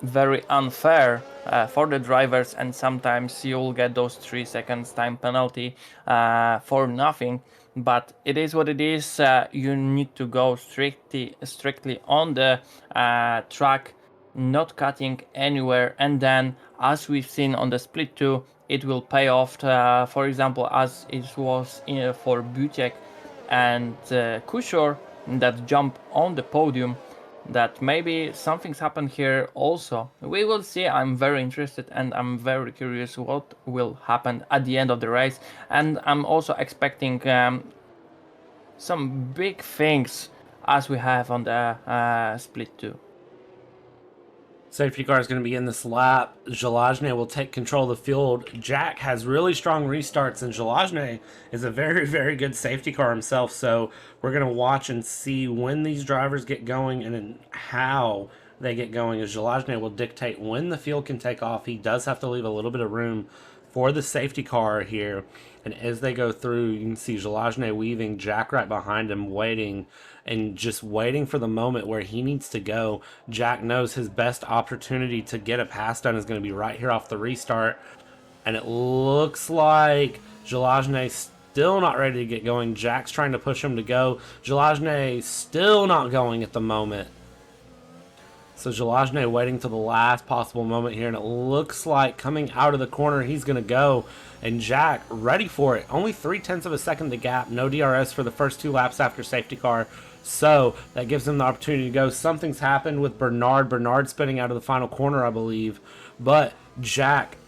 very unfair for the drivers, and sometimes you'll get those 3 seconds time penalty for nothing. But it is what it is. You need to go strictly on the track, not cutting anywhere, and then as we've seen on the split 2, it will pay off. For example, as it was for Buciek and Kushor, that jump on the podium, that maybe something's happened here also. We will see. I'm very interested and I'm very curious what will happen at the end of the race, and I'm also expecting some big things as we have on the split 2. Safety car is going to be in this lap. Jalajne will take control of the field. Jack has really strong restarts, and Jalajne is a very good safety car himself. So we're going to watch and see when these drivers get going and how they get going, as Jalajne will dictate when the field can take off. He does have to leave a little bit of room for the safety car here. And as they go through, you can see Jalajne weaving, Jack right behind him, waiting for the moment where he needs to go. Jack knows his best opportunity to get a pass done is going to be right here off the restart. And it looks like Jalajne still not ready to get going. Jack's trying to push him to go. Jalajne still not going at the moment. So Jalajne waiting till the last possible moment here, and it looks like coming out of the corner he's going to go, and Jack ready for it. Only 0.3 of a second the gap, no DRS for the first 2 laps after safety car, so that gives him the opportunity to go. Something's happened with Bernard spinning out of the final corner, I believe, but Jack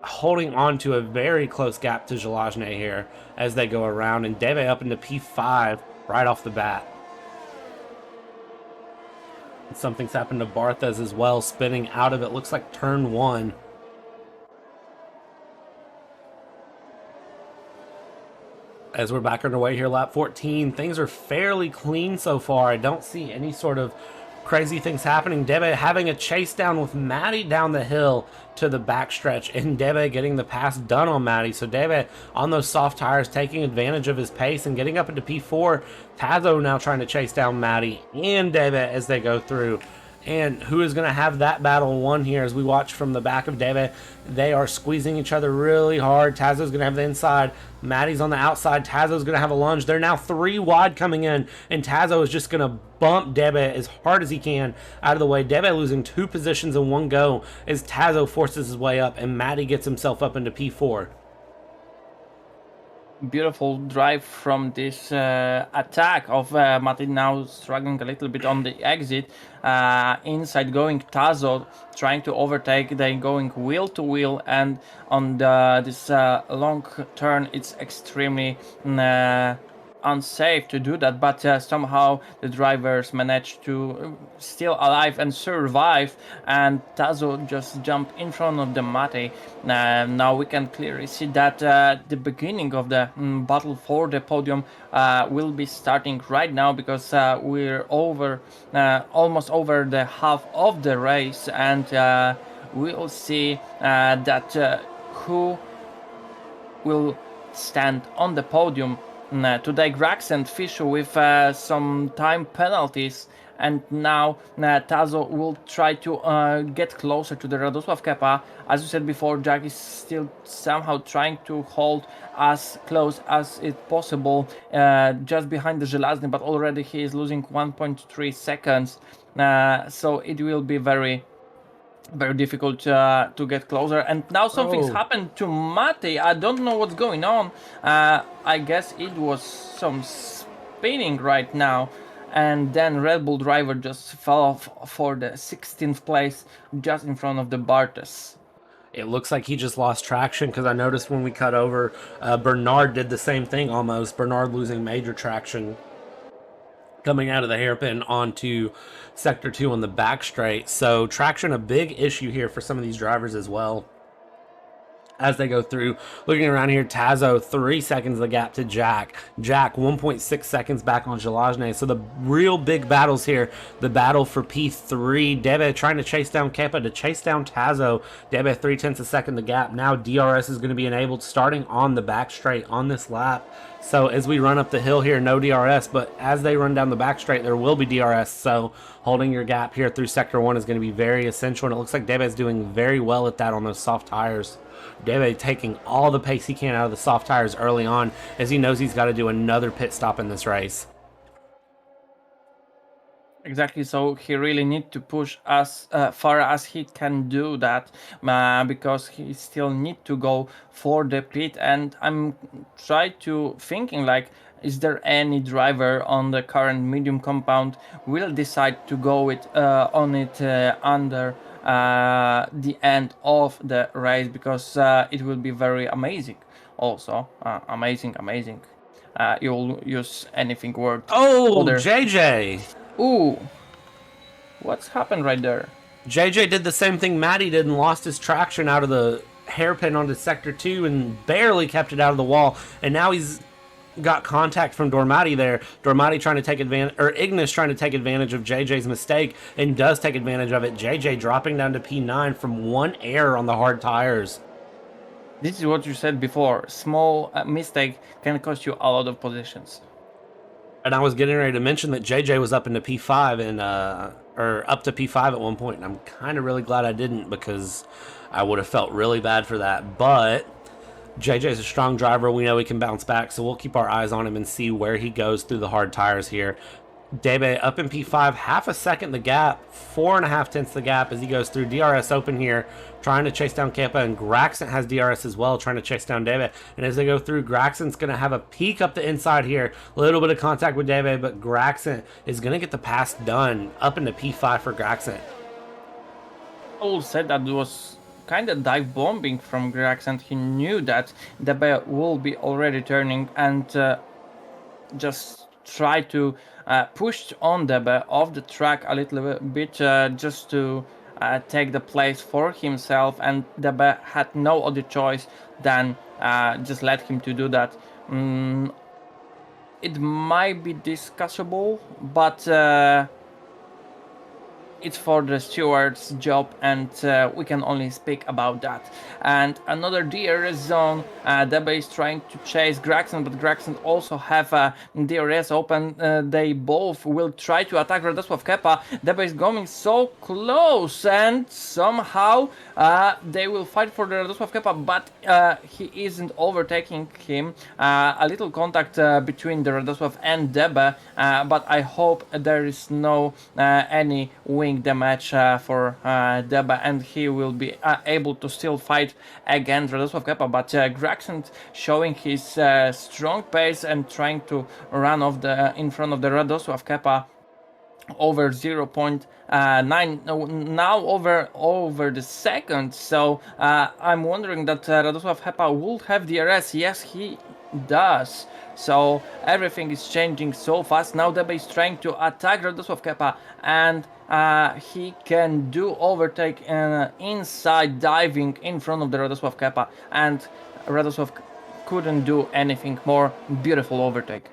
holding on to a very close gap to Zelazny here as they go around, and Debe up into P5 right off the bat. And something's happened to Barthez as well, spinning out of it. Looks like turn 1. As we're back underway here, lap 14, things are fairly clean so far. I don't see any sort of crazy things happening. Debe having a chase down with Matty down the hill to the backstretch, and Debe getting the pass done on Matty. So Debe on those soft tires taking advantage of his pace and getting up into P4. Tazo now trying to chase down Matty and Debe as they go through. And who is going to have that battle won here as we watch from the back of Debe? They are squeezing each other really hard. Tazo's going to have the inside. Matty's on the outside. Tazo's going to have a lunge. They're now 3 wide coming in, and Tazo is just going to bump Debe as hard as he can out of the way. Debe losing 2 positions in one go as Tazo forces his way up, and Matty gets himself up into P4. Beautiful drive from this attack of Mati, now struggling a little bit on the exit. Inside going Tazo, trying to overtake. They going wheel to wheel, and on this long turn, it's extremely unsafe to do that, but somehow the drivers managed to still alive and survive, and Tazo just jumped in front of the Mate. Now we can clearly see that the beginning of the battle for the podium will be starting right now, because we're over almost over the half of the race, and we'll see that who will stand on the podium. Today Grax and Fisher with some time penalties, and now Tazo will try to get closer to the Radosław Kepa. As you said before, Jack is still somehow trying to hold as close as it possible, just behind the Żelazny, but already he is losing 1.3 seconds, so it will be very difficult to get closer. And now something's happened to Mate. I don't know what's going on. I guess it was some spinning right now, and then Red Bull driver just fell off for the 16th place just in front of the Barthez. It looks like he just lost traction, because I noticed when we cut over, Bernard did the same thing almost. Bernard losing major traction coming out of the hairpin onto sector 2 on the back straight. So traction a big issue here for some of these drivers as well as they go through. Looking around here, Tazo 3 seconds the gap to Jack 1.6 seconds back on Żelazny. So the real big battles here, the battle for P3. Debe trying to chase down Kepa to chase down Tazo. Debe 0.3 seconds the gap. Now DRS is going to be enabled starting on the back straight on this lap. So as we run up the hill here, no DRS, but as they run down the back straight, there will be DRS. So holding your gap here through sector 1 is going to be very essential, and it looks like Debe is doing very well at that on those soft tires. Debe taking all the pace he can out of the soft tires early on, as he knows he's got to do another pit stop in this race. Exactly, so he really need to push as far as he can do that, because he still need to go for the pit. And I'm trying to thinking, like, is there any driver on the current medium compound will decide to go with on it under the end of the race, because it will be very amazing. Also, amazing. You'll use anything word. Oh, JJ. Ooh, what's happened right there? JJ did the same thing Matty did and lost his traction out of the hairpin onto sector 2 and barely kept it out of the wall. And now he's got contact from Dormati there. Dormati trying to take advantage, or Ignis trying to take advantage of JJ's mistake, and does take advantage of it. JJ dropping down to P9 from one error on the hard tires. This is what you said before. Small mistake can cost you a lot of positions. And I was getting ready to mention that JJ was up into P5 and or up to P5 at one point, and I'm kind of really glad I didn't, because I would have felt really bad for that. But JJ's a strong driver. We know he can bounce back, so we'll keep our eyes on him and see where he goes through the hard tires here. Debe up in P5, half a second the gap, 4.5 tenths the gap as he goes through. DRS open here, trying to chase down Kepa, and Graxon has DRS as well, trying to chase down Debe. And as they go through, Graxon's going to have a peek up the inside here. A little bit of contact with Debe, but Graxon is going to get the pass done up into P5 for Graxon. All said that was kind of dive bombing from Grax, and he knew that Debe will be already turning, and just try to push on Debe off the track a little bit, just to take the place for himself, and Debe had no other choice than just let him to do that. It might be discussable, but it's for the steward's job, and we can only speak about that. And another DRS zone, Debe is trying to chase Graxon, but Graxon also have a DRS open. They both will try to attack Radosław Kepa. Debe is going so close, and somehow they will fight for the Radosław Kepa, but he isn't overtaking him. A little contact between the Radosław and Debe, but I hope there is no any win the match for Debe, and he will be able to still fight against Radosław Kepa. But Graxon showing his strong pace and trying to run off in front of the Radosław Kepa over 0.9 now over the second. So I'm wondering that Radosław Kepa will have DRS. Yes, he does. So everything is changing so fast. Now Debe is trying to attack Radosław Kepa, and he can do overtake inside diving in front of the Radosław Kepa, and Radosław couldn't do anything more. Beautiful overtake.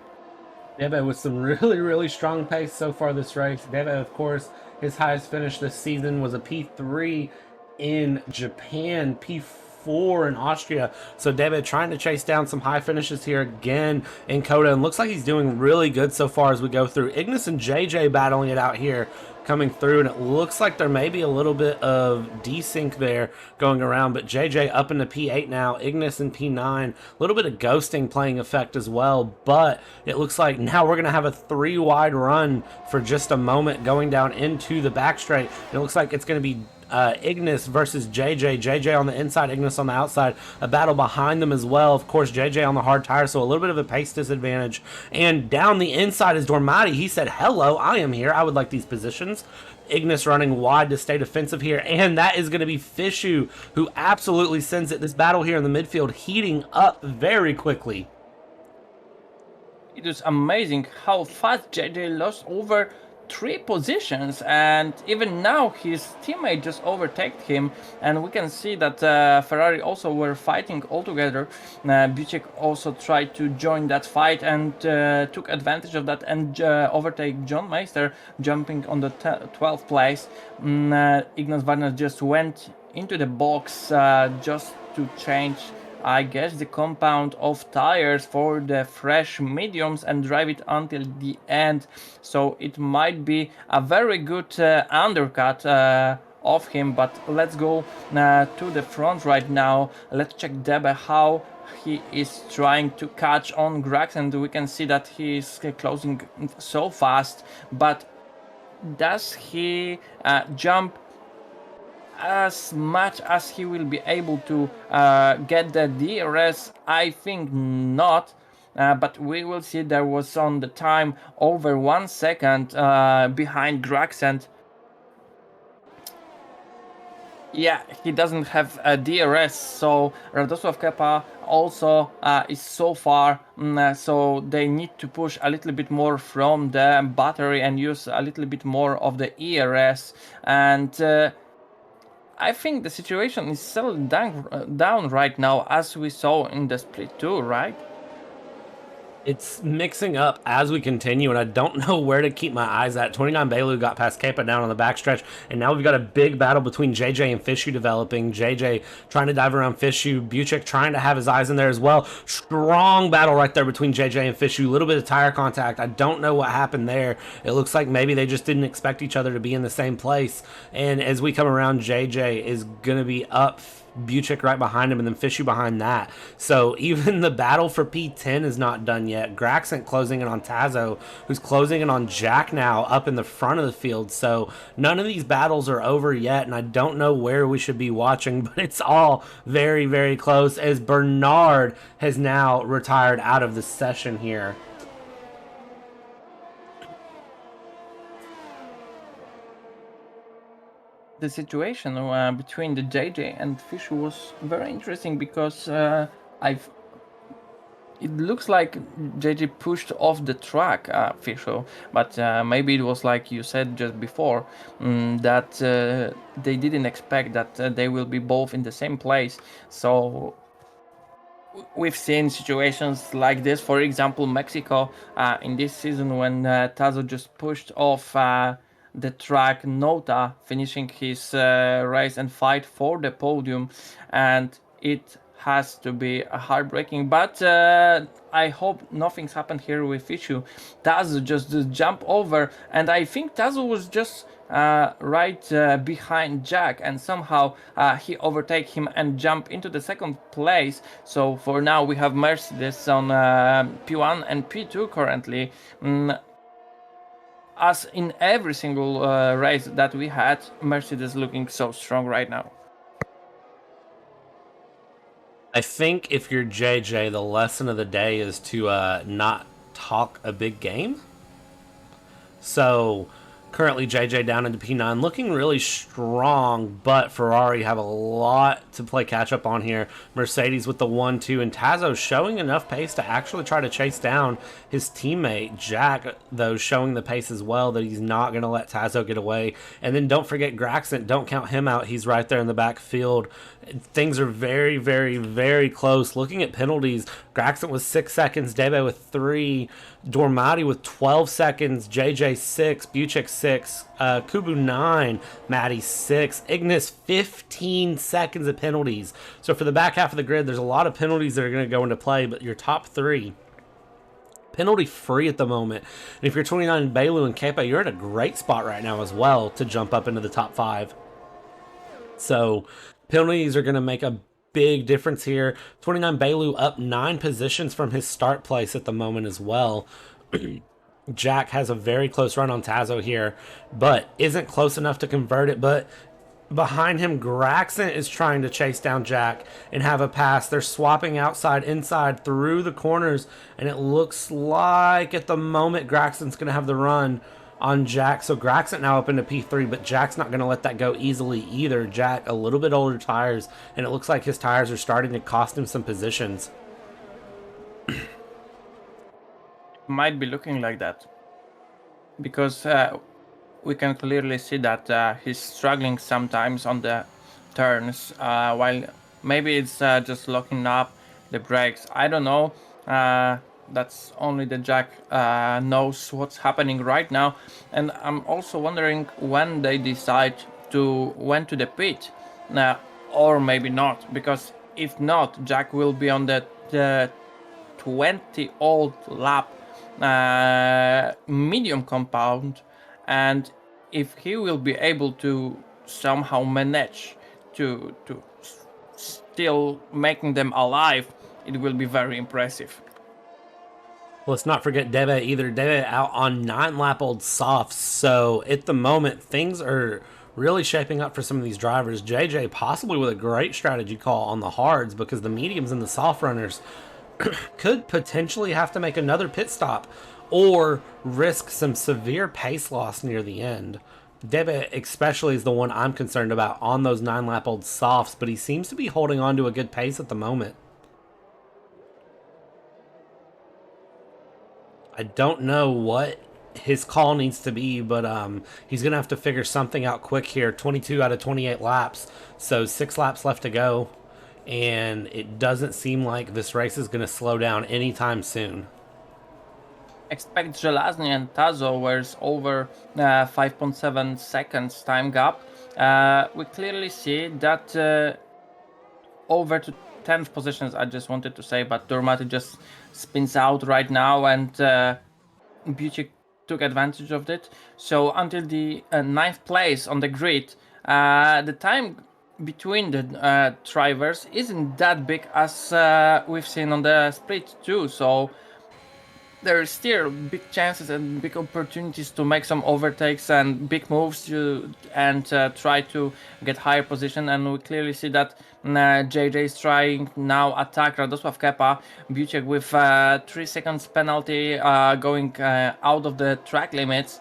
Debe with some really strong pace so far this race. Debe, of course, his highest finish this season was a P3 in Japan, P4 in Austria. So Debe trying to chase down some high finishes here again in Coda, and looks like he's doing really good so far as we go through. Ignis and JJ battling it out here coming through, and it looks like there may be a little bit of desync there going around, but JJ up into P8 now, Ignis in P9, a little bit of ghosting playing effect as well, but it looks like now we're going to have a 3-wide run for just a moment going down into the back straight. It looks like it's going to be Ignis versus JJ. JJ on the inside, Ignis on the outside. A battle behind them as well. Of course, JJ on the hard tire, so a little bit of a pace disadvantage. And down the inside is Dormati. He said, hello, I am here. I would like these positions. Ignis running wide to stay defensive here, and that is going to be Fishu, who absolutely sends it. This battle here in the midfield heating up very quickly. It is amazing how fast JJ lost over 3 positions, and even now his teammate just overtaked him, and we can see that Ferrari also were fighting all together. Buciek also tried to join that fight and took advantage of that and overtake John Meister, jumping on the 12th place. Ignas Varnas just went into the box just to change, I guess, the compound of tires for the fresh mediums and drive it until the end. So it might be a very good undercut of him, but let's go to the front right now. Let's check Debe, how he is trying to catch on Grax, and we can see that he is closing so fast, but does he jump as much as he will be able to get the DRS? I think not, but we will see. There was on the time over 1 second behind Grax, and yeah, he doesn't have a DRS, so Radosław Kepa also is so far, so they need to push a little bit more from the battery and use a little bit more of the ERS, and I think the situation is settled down right now, as we saw in the split 2, right? It's mixing up as we continue, and I don't know where to keep my eyes at. 29 Belu got past Kepa down on the backstretch, and now we've got a big battle between JJ and Fishu developing. JJ trying to dive around Fishu. Buciek trying to have his eyes in there as well. Strong battle right there between JJ and Fishu. A little bit of tire contact. I don't know what happened there. It looks like maybe they just didn't expect each other to be in the same place. And as we come around, JJ is going to be up, Buciek right behind him, and then Fishu behind that. So even the battle for P10 is not done yet. Graxent closing in on Tazo, who's closing in on Jack now up in the front of the field. So none of these battles are over yet, and I don't know where we should be watching, but it's all very close, as Bernard has now retired out of the session here. the situation between the JJ and Fish was very interesting because I've it looks like JJ pushed off the track, Fisher, but maybe it was like you said just before, that they didn't expect that they will be both in the same place. So we've seen situations like this, for example, Mexico in this season when Tazo just pushed off the track Nota, finishing his race and fight for the podium, and it has to be heartbreaking. But I hope nothing's happened here with Fishu. Tazo just jump over, and I think Tazo was just right behind Jack, and somehow he overtake him and jump into the second place. So for now we have Mercedes on P1 and P2 currently. As in every single race that we had, Mercedes looking so strong right now. I think if you're JJ, the lesson of the day is to not talk a big game. So currently JJ down into P9, looking really strong, but Ferrari have a lot to play catch up on here. Mercedes with the 1-2, and Tazo showing enough pace to actually try to chase down his teammate. Jack, though, showing the pace as well that he's not going to let Tazo get away. And then don't forget Graxent, don't count him out. He's right there in the backfield. Things are very, very, very close. Looking at penalties, Graxent with 6 seconds, Debe with 3, Dormati with 12 seconds, JJ 6, Buchek 6, Kubu 9, Maddie 6, Ignis 15 seconds of penalties. So for the back half of the grid, there's a lot of penalties that are going to go into play, but your top 3 penalty free at the moment. And if you're 29 Bailu and Kepa, you're in a great spot right now as well to jump up into the top 5. So penalties are going to make a big difference here. 29 Bailu up 9 positions from his start place at the moment as well. Jack has a very close run on Tazo here, but isn't close enough to convert it. But behind him, Graxent is trying to chase down Jack and have a pass. They're swapping outside, inside, through the corners, and it looks like at the moment Graxent's going to have the run on Jack. So Graxent now up into P3, but Jack's not going to let that go easily either. Jack, a little bit older tires, and it looks like his tires are starting to cost him some positions. Might be looking like that because we can clearly see that he's struggling sometimes on the turns, while maybe it's just locking up the brakes. I don't know. That's only the Jack knows what's happening right now. And I'm also wondering when they decide to went to the pit, or maybe not, because if not, Jack will be on the 20-old lap medium compound, and if he will be able to somehow manage to still making them alive, it will be very impressive. Let's not forget Debe either. Debe out on 9-lap-old softs. So at the moment, things are really shaping up for some of these drivers. JJ possibly with a great strategy call on the hards, because the mediums and the soft runners could potentially have to make another pit stop or risk some severe pace loss near the end. Debe especially is the one I'm concerned about on those 9-lap-old softs, but he seems to be holding on to a good pace at the moment. I don't know what his call needs to be, but he's going to have to figure something out quick here. 22 out of 28 laps, so 6 laps left to go, and it doesn't seem like this race is going to slow down anytime soon. Expect Żelazny and Tazo, where's over 5.7 seconds time gap. We clearly see that over to 10th positions, I just wanted to say, but Dormati just spins out right now, and Buchek took advantage of it. So until the 9th place on the grid, the time between the drivers isn't that big as we've seen on the split too. So there are still big chances and big opportunities to make some overtakes and big moves and try to get higher position. And we clearly see that JJ is trying now attack Radosław Kepa. Buchek with 3 seconds penalty going out of the track limits.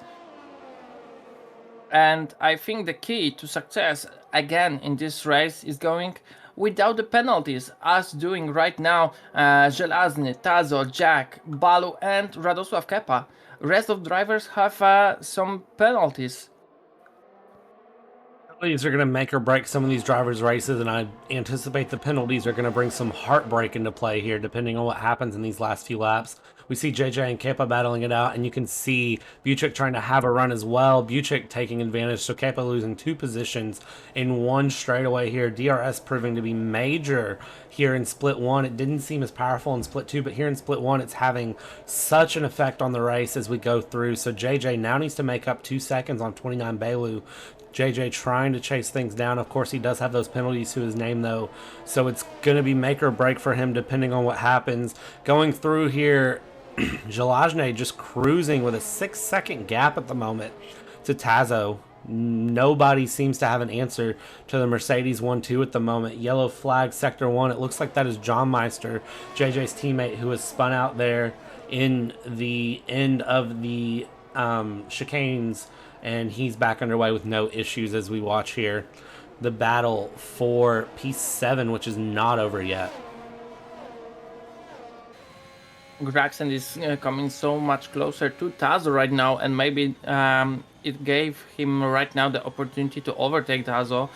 And I think the key to success again in this race is going without the penalties, as doing right now Żelazny, Tazo, Jack, Balu and Radosław Kepa. Rest of drivers have some penalties. Penalties are going to make or break some of these drivers' races, and I anticipate the penalties are going to bring some heartbreak into play here, depending on what happens in these last few laps. We see JJ and Kepa battling it out, and you can see Buchik trying to have a run as well. Buchik taking advantage, so Kepa losing 2 positions in one straightaway here. DRS proving to be major here in Split 1. It didn't seem as powerful in Split 2, but here in Split 1, it's having such an effect on the race as we go through. So JJ now needs to make up 2 seconds on 29 Belu. JJ trying to chase things down. Of course, he does have those penalties to his name, though. So it's going to be make or break for him, depending on what happens. Going through here, Żelazny just cruising with a 6-second gap at the moment to Tazo. Nobody seems to have an answer to the Mercedes 1-2 at the moment. Yellow flag, Sector 1. It looks like that is John Meister, JJ's teammate, who has spun out there in the end of the chicanes, and he's back underway with no issues as we watch here the battle for P7, which is not over yet. Gragson is coming so much closer to Tazo right now, and maybe it gave him right now the opportunity to overtake Tazo.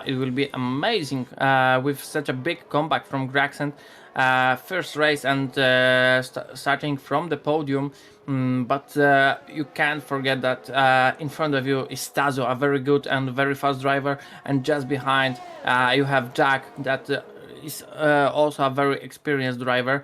It will be amazing with such a big comeback from Gragson. First race and starting from the podium, but you can't forget that in front of you is Tazo, a very good and very fast driver, and just behind you have Jack, that is also a very experienced driver.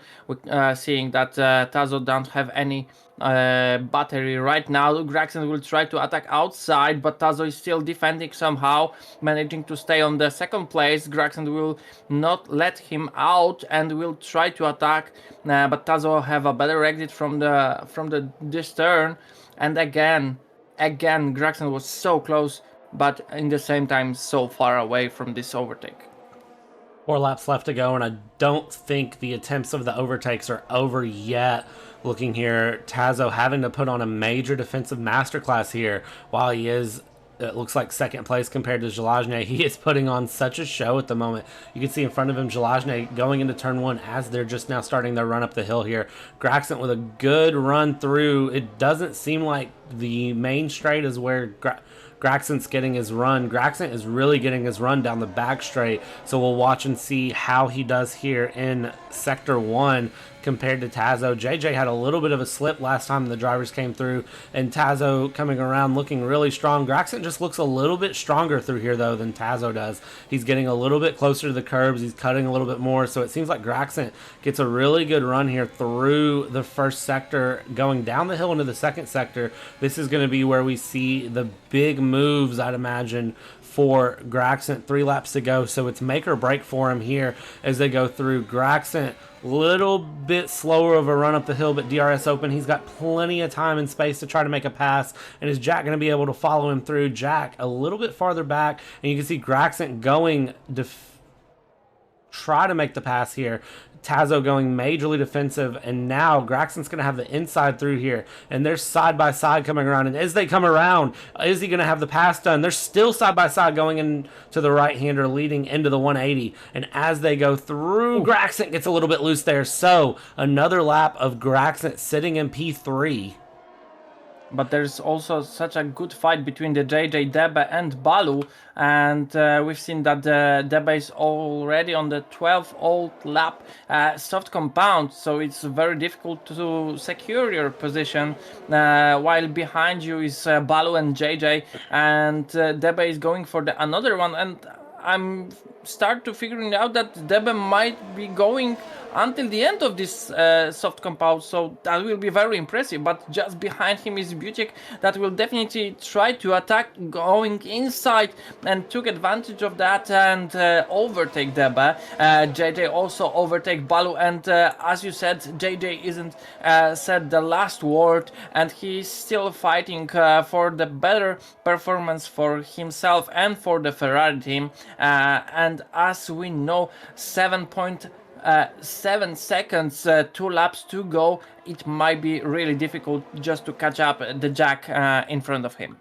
Seeing that Tazo don't have any battery right now, Gragson will try to attack outside, but Tazo is still defending somehow, managing to stay on the second place. Gragson will not let him out and will try to attack, but Tazo have a better exit from this turn. And again Gragson was so close, but in the same time so far away from this overtake. 4 laps left to go, and I don't think the attempts of the overtakes are over yet. Looking here, Tazo having to put on a major defensive masterclass here. While he is, it looks like second place compared to Żelazny, he is putting on such a show at the moment. You can see in front of him Żelazny going into turn 1 as they're just now starting their run up the hill here. Gragson with a good run through. It doesn't seem like the main straight is where Gragson's getting his run. Gragson is really getting his run down the back straight, so we'll watch and see how he does here in Sector 1 compared to Tazo. JJ had a little bit of a slip last time the drivers came through, and Tazo coming around looking really strong. Gragson just looks a little bit stronger through here, though, than Tazo does. He's getting a little bit closer to the curbs. He's cutting a little bit more, so it seems like Gragson gets a really good run here through the first sector, going down the hill into the second sector. This is going to be where we see the big moves, I'd imagine, for Gragson. 3 laps to go, so it's make or break for him here as they go through. Gragson, little bit slower of a run up the hill, but DRS open. He's got plenty of time and space to try to make a pass, and is Jack going to be able to follow him through? Jack a little bit farther back, and you can see Gragson going try to make the pass here. Tazo going majorly defensive, and now Gragson's going to have the inside through here, and they're side by side coming around, and as they come around, is he going to have the pass done? They're still side by side going into the right-hander, leading into the 180, and as they go through, Gragson gets a little bit loose there, so another lap of Gragson sitting in P3. But there's also such a good fight between the JJ, Debe and Balu, and we've seen that Debe is already on the 12th old lap soft compound, so it's very difficult to secure your position, while behind you is Balu and JJ, and Debe is going for another one, and I'm start to figuring out that Debe might be going until the end of this soft compound, so that will be very impressive. But just behind him is Buchik, that will definitely try to attack going inside, and took advantage of that and overtake Debe. JJ also overtake Balu, and as you said, JJ isn't said the last word, and he's still fighting for the better performance for himself and for the Ferrari team, and as we know, 7.7 seconds, 2 laps to go. It might be really difficult just to catch up the Jack in front of him.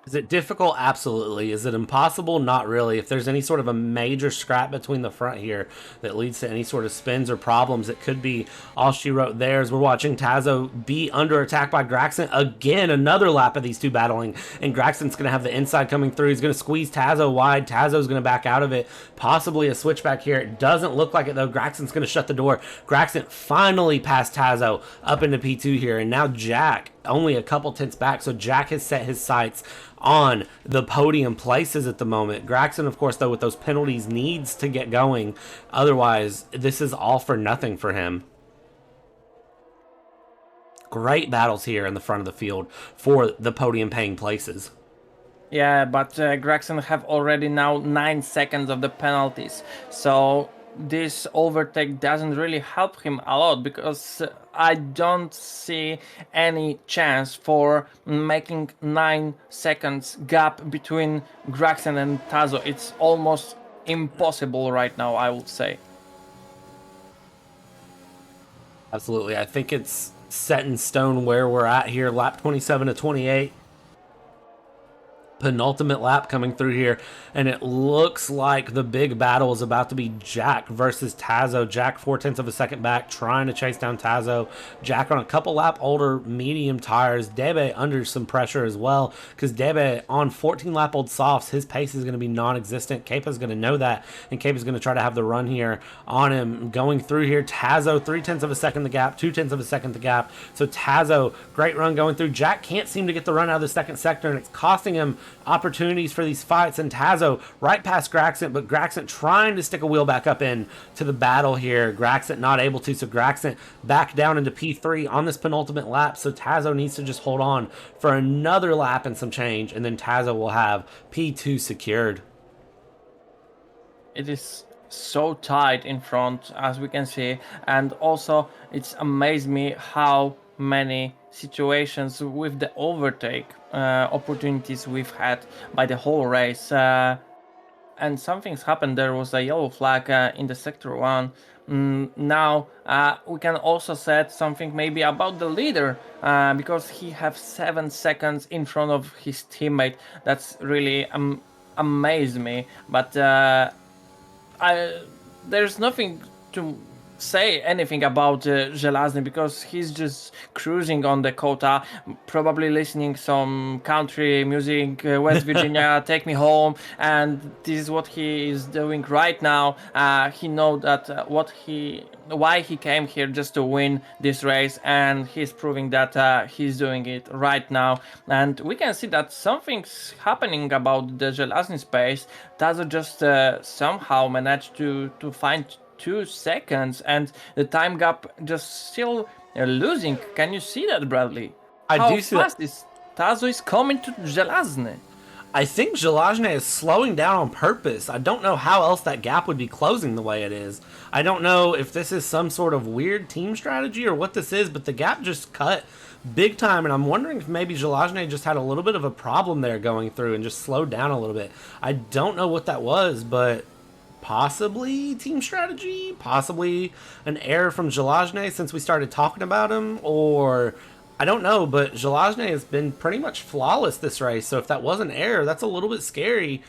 Is it difficult? Absolutely. Is it impossible? Not really. If there's any sort of a major scrap between the front here that leads to any sort of spins or problems, it could be all she wrote there. As we're watching Tazo be under attack by Graxon again, another lap of these two battling, and Graxon's going to have the inside coming through. He's going to squeeze Tazo wide. Tazo's going to back out of it. Possibly a switchback here. It doesn't look like it though. Graxon's going to shut the door. Graxon finally passed Tazo up into P2 here, and now Jack only a couple tenths back. So Jack has set his sights on the podium places at the moment. Graxon, of course, though, with those penalties, needs to get going. Otherwise, this is all for nothing for him. Great battles here in the front of the field for the podium paying places. Yeah, but Graxon have already now 9 seconds of the penalties, so this overtake doesn't really help him a lot, because I don't see any chance for making 9 seconds gap between Graxon and Tazo. It's almost impossible right now, I would say. Absolutely. I think it's set in stone where we're at here. Lap 27 to 28. Penultimate lap coming through here, and it looks like the big battle is about to be Jack versus Tazo. Jack 4/10 of a second back, trying to chase down Tazo. Jack on a couple lap older medium tires. Debe under some pressure as well, because Debe on 14 lap old softs, his pace is going to be non-existent. Kepa's going to know that, and Kepa's going to try to have the run here on him. Going through here, Tazo 3/10 of a second the gap, 2/10 of a second the gap. So Tazo, great run going through. Jack can't seem to get the run out of the second sector, and it's costing him opportunities for these fights. And Tazo right past Graxon, but Graxon trying to stick a wheel back up in to the battle here. Graxon not able to, so Graxon back down into P3 on this penultimate lap. So Tazo needs to just hold on for another lap and some change, and then Tazo will have P2 secured. It is so tight in front, as we can see, and also it's amazed me how many situations with the overtake opportunities we've had by the whole race, and something's happened. There was a yellow flag in the sector 1. Now we can also say something maybe about the leader, because he have 7 seconds in front of his teammate. That's really amazed me, but there's nothing to say anything about Żelazny, because he's just cruising on the quota, probably listening some country music, West Virginia, Take Me Home, and this is what he is doing right now. He knows that why he came here, just to win this race, and he's proving that he's doing it right now. And we can see that something's happening about the Żelazny space. Tazo just somehow managed to find 2 seconds, and the time gap just still losing. Can you see that, Bradley? I do see fast that. is Tazo is coming to Żelazny? I think Żelazny is slowing down on purpose. I don't know how else that gap would be closing the way it is. I don't know if this is some sort of weird team strategy or what this is, but the gap just cut big time, and I'm wondering if maybe Żelazny just had a little bit of a problem there going through and just slowed down a little bit. I don't know what that was, but possibly team strategy, possibly an error from Żelazny since we started talking about him, or I don't know, but Żelazny has been pretty much flawless this race, so if that was an error, that's a little bit scary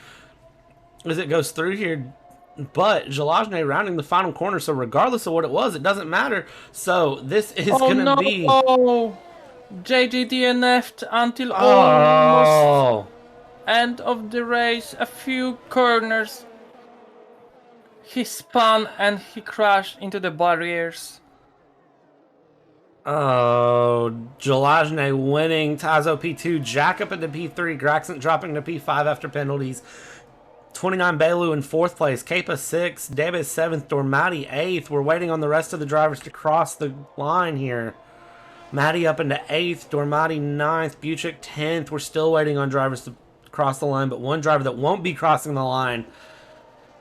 as it goes through here. But Żelazny rounding the final corner, so regardless of what it was, it doesn't matter. So this is gonna be JJ DNF'd until almost end of the race. A few corners, he spun and he crashed into the barriers. Oh, Żelazny winning, Tazo P2, Jack up into P3, Graxon dropping to P5 after penalties. 29 Belu in 4th place, Kepa 6th, Debe 7th, Dormati 8th. We're waiting on the rest of the drivers to cross the line here. Matty up into 8th, Dormati 9th, Buchik 10th. We're still waiting on drivers to cross the line, but one driver that won't be crossing the line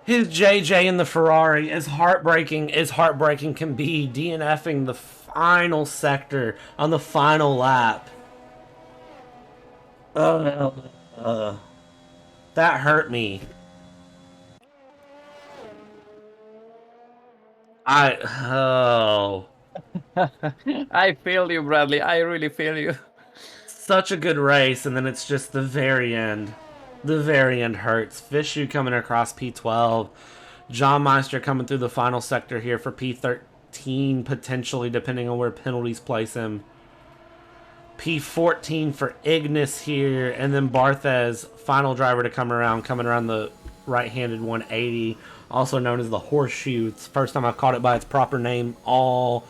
is JJ in the Ferrari. As heartbreaking can be, DNFing the final sector on the final lap. That hurt me. I feel you, Bradley. I really feel you. Such a good race, and then it's just the very end. The very end hurts. Fishu coming across P12. John Meister coming through the final sector here for P13, potentially, depending on where penalties place him. P14 for Ignis here, and then Barthez, final driver to come around, coming around the right-handed 180, also known as the horseshoe. It's the first time I've called it by its proper name all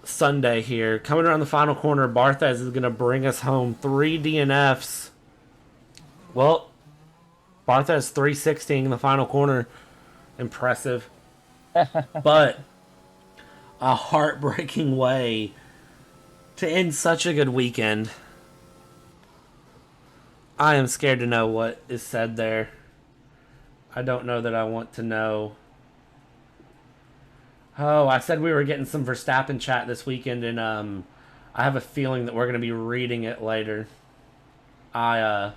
Sunday here. Coming around the final corner, Barthez is going to bring us home 3 DNFs. Well, Barthez 360 in the final corner. Impressive. But a heartbreaking way to end such a good weekend. I am scared to know what is said there. I don't know that I want to know. Oh, I said we were getting some Verstappen chat this weekend, and I have a feeling that we're going to be reading it later. I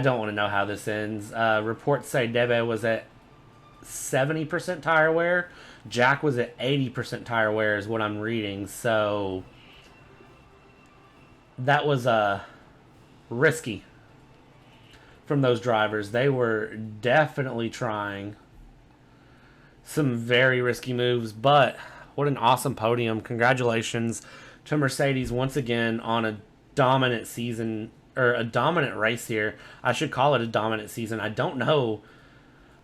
don't want to know how this ends. Reports say Debe was at 70% tire wear. Jack was at 80% tire wear is what I'm reading. So that was risky from those drivers. They were definitely trying some very risky moves, but what an awesome podium. Congratulations to Mercedes once again on a dominant season, or a dominant race here. I should call it a dominant season. I don't know.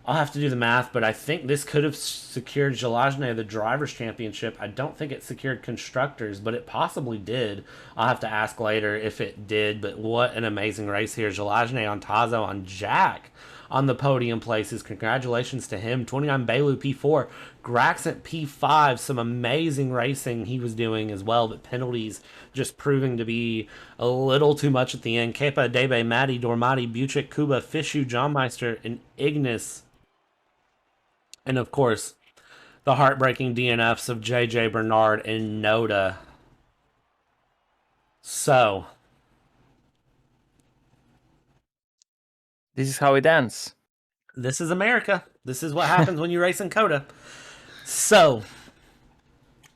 I'll have to do the math, but I think this could have secured Jalajne the Drivers' Championship. I don't think it secured Constructors, but it possibly did. I'll have to ask later if it did, but what an amazing race here. Jalajne on Tazo on Jack on the podium places. Congratulations to him. 29 Belu P4. Graxent P5. Some amazing racing he was doing as well, but penalties just proving to be a little too much at the end. Kepa, Debe, Maddie, Dormati, Buchik, Kuba, Fishu, John Meister, and Ignis. And of course, the heartbreaking DNFs of JJ Bernard and Noda. So, This is how it ends. this is America. This is what happens when you race in Coda. So,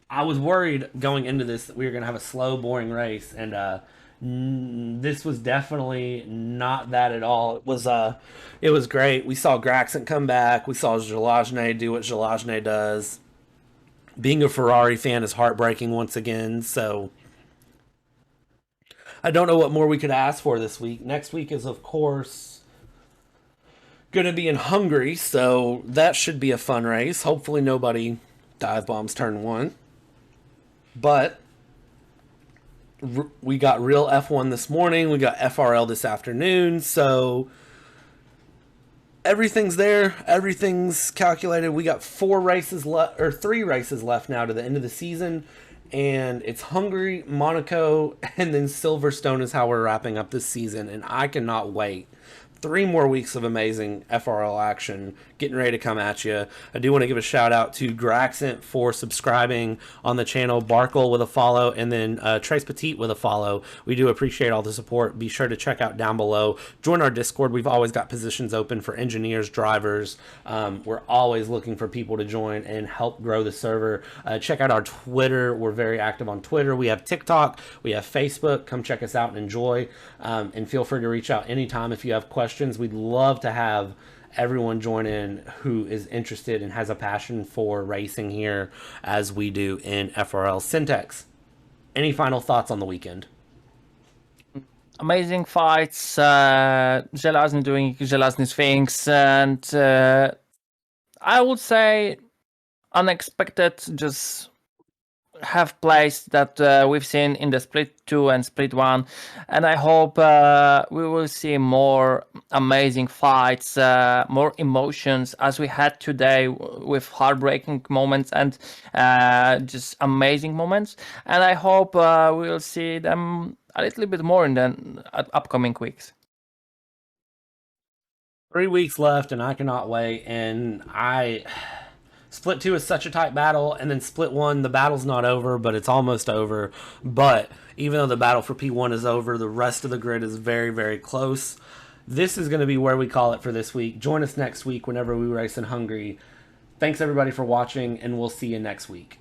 I was worried going into this that we were going to have a slow, boring race, and this was definitely not that at all. It was great. We saw Graxent come back. We saw Jalajne do what Jalajne does. Being a Ferrari fan is heartbreaking once again, so I don't know what more we could ask for this week. Next week is, of course, going to be in Hungary, so that should be a fun race. Hopefully nobody dive bombs turn 1. But we got real F1 this morning. We got FRL this afternoon. So everything's there. Everything's calculated. We got 3 races left now to the end of the season. And it's Hungary, Monaco, and then Silverstone is how we're wrapping up this season. And I cannot wait. 3 more weeks of amazing FRL action getting ready to come at you. I do want to give a shout out to Graxent for subscribing on the channel, Barkle with a follow, and then Trace Petit with a follow. We do appreciate all the support. Be sure to check out down below. Join our Discord. We've always got positions open for engineers, drivers. We're always looking for people to join and help grow the server. Check out our Twitter. We're very active on Twitter. We have TikTok. We have Facebook. Come check us out and enjoy. And feel free to reach out anytime if you have questions. We'd love to have everyone join in who is interested and has a passion for racing here as we do in FRL SENTEX. Any final thoughts on the weekend? Amazing fights, Zelazny doing Zelazny's things, and I would say unexpected just have plays that we've seen in the Split 2 and Split 1, and I hope we will see more amazing fights, more emotions as we had today with heartbreaking moments and just amazing moments, and I hope we will see them a little bit more in the upcoming weeks. 3 weeks left and I cannot wait, and Split 2 is such a tight battle, and then Split 1, the battle's not over, but it's almost over. But even though the battle for P1 is over, the rest of the grid is very, very close. This is going to be where we call it for this week. Join us next week whenever we race in Hungary. Thanks, everybody, for watching, and we'll see you next week.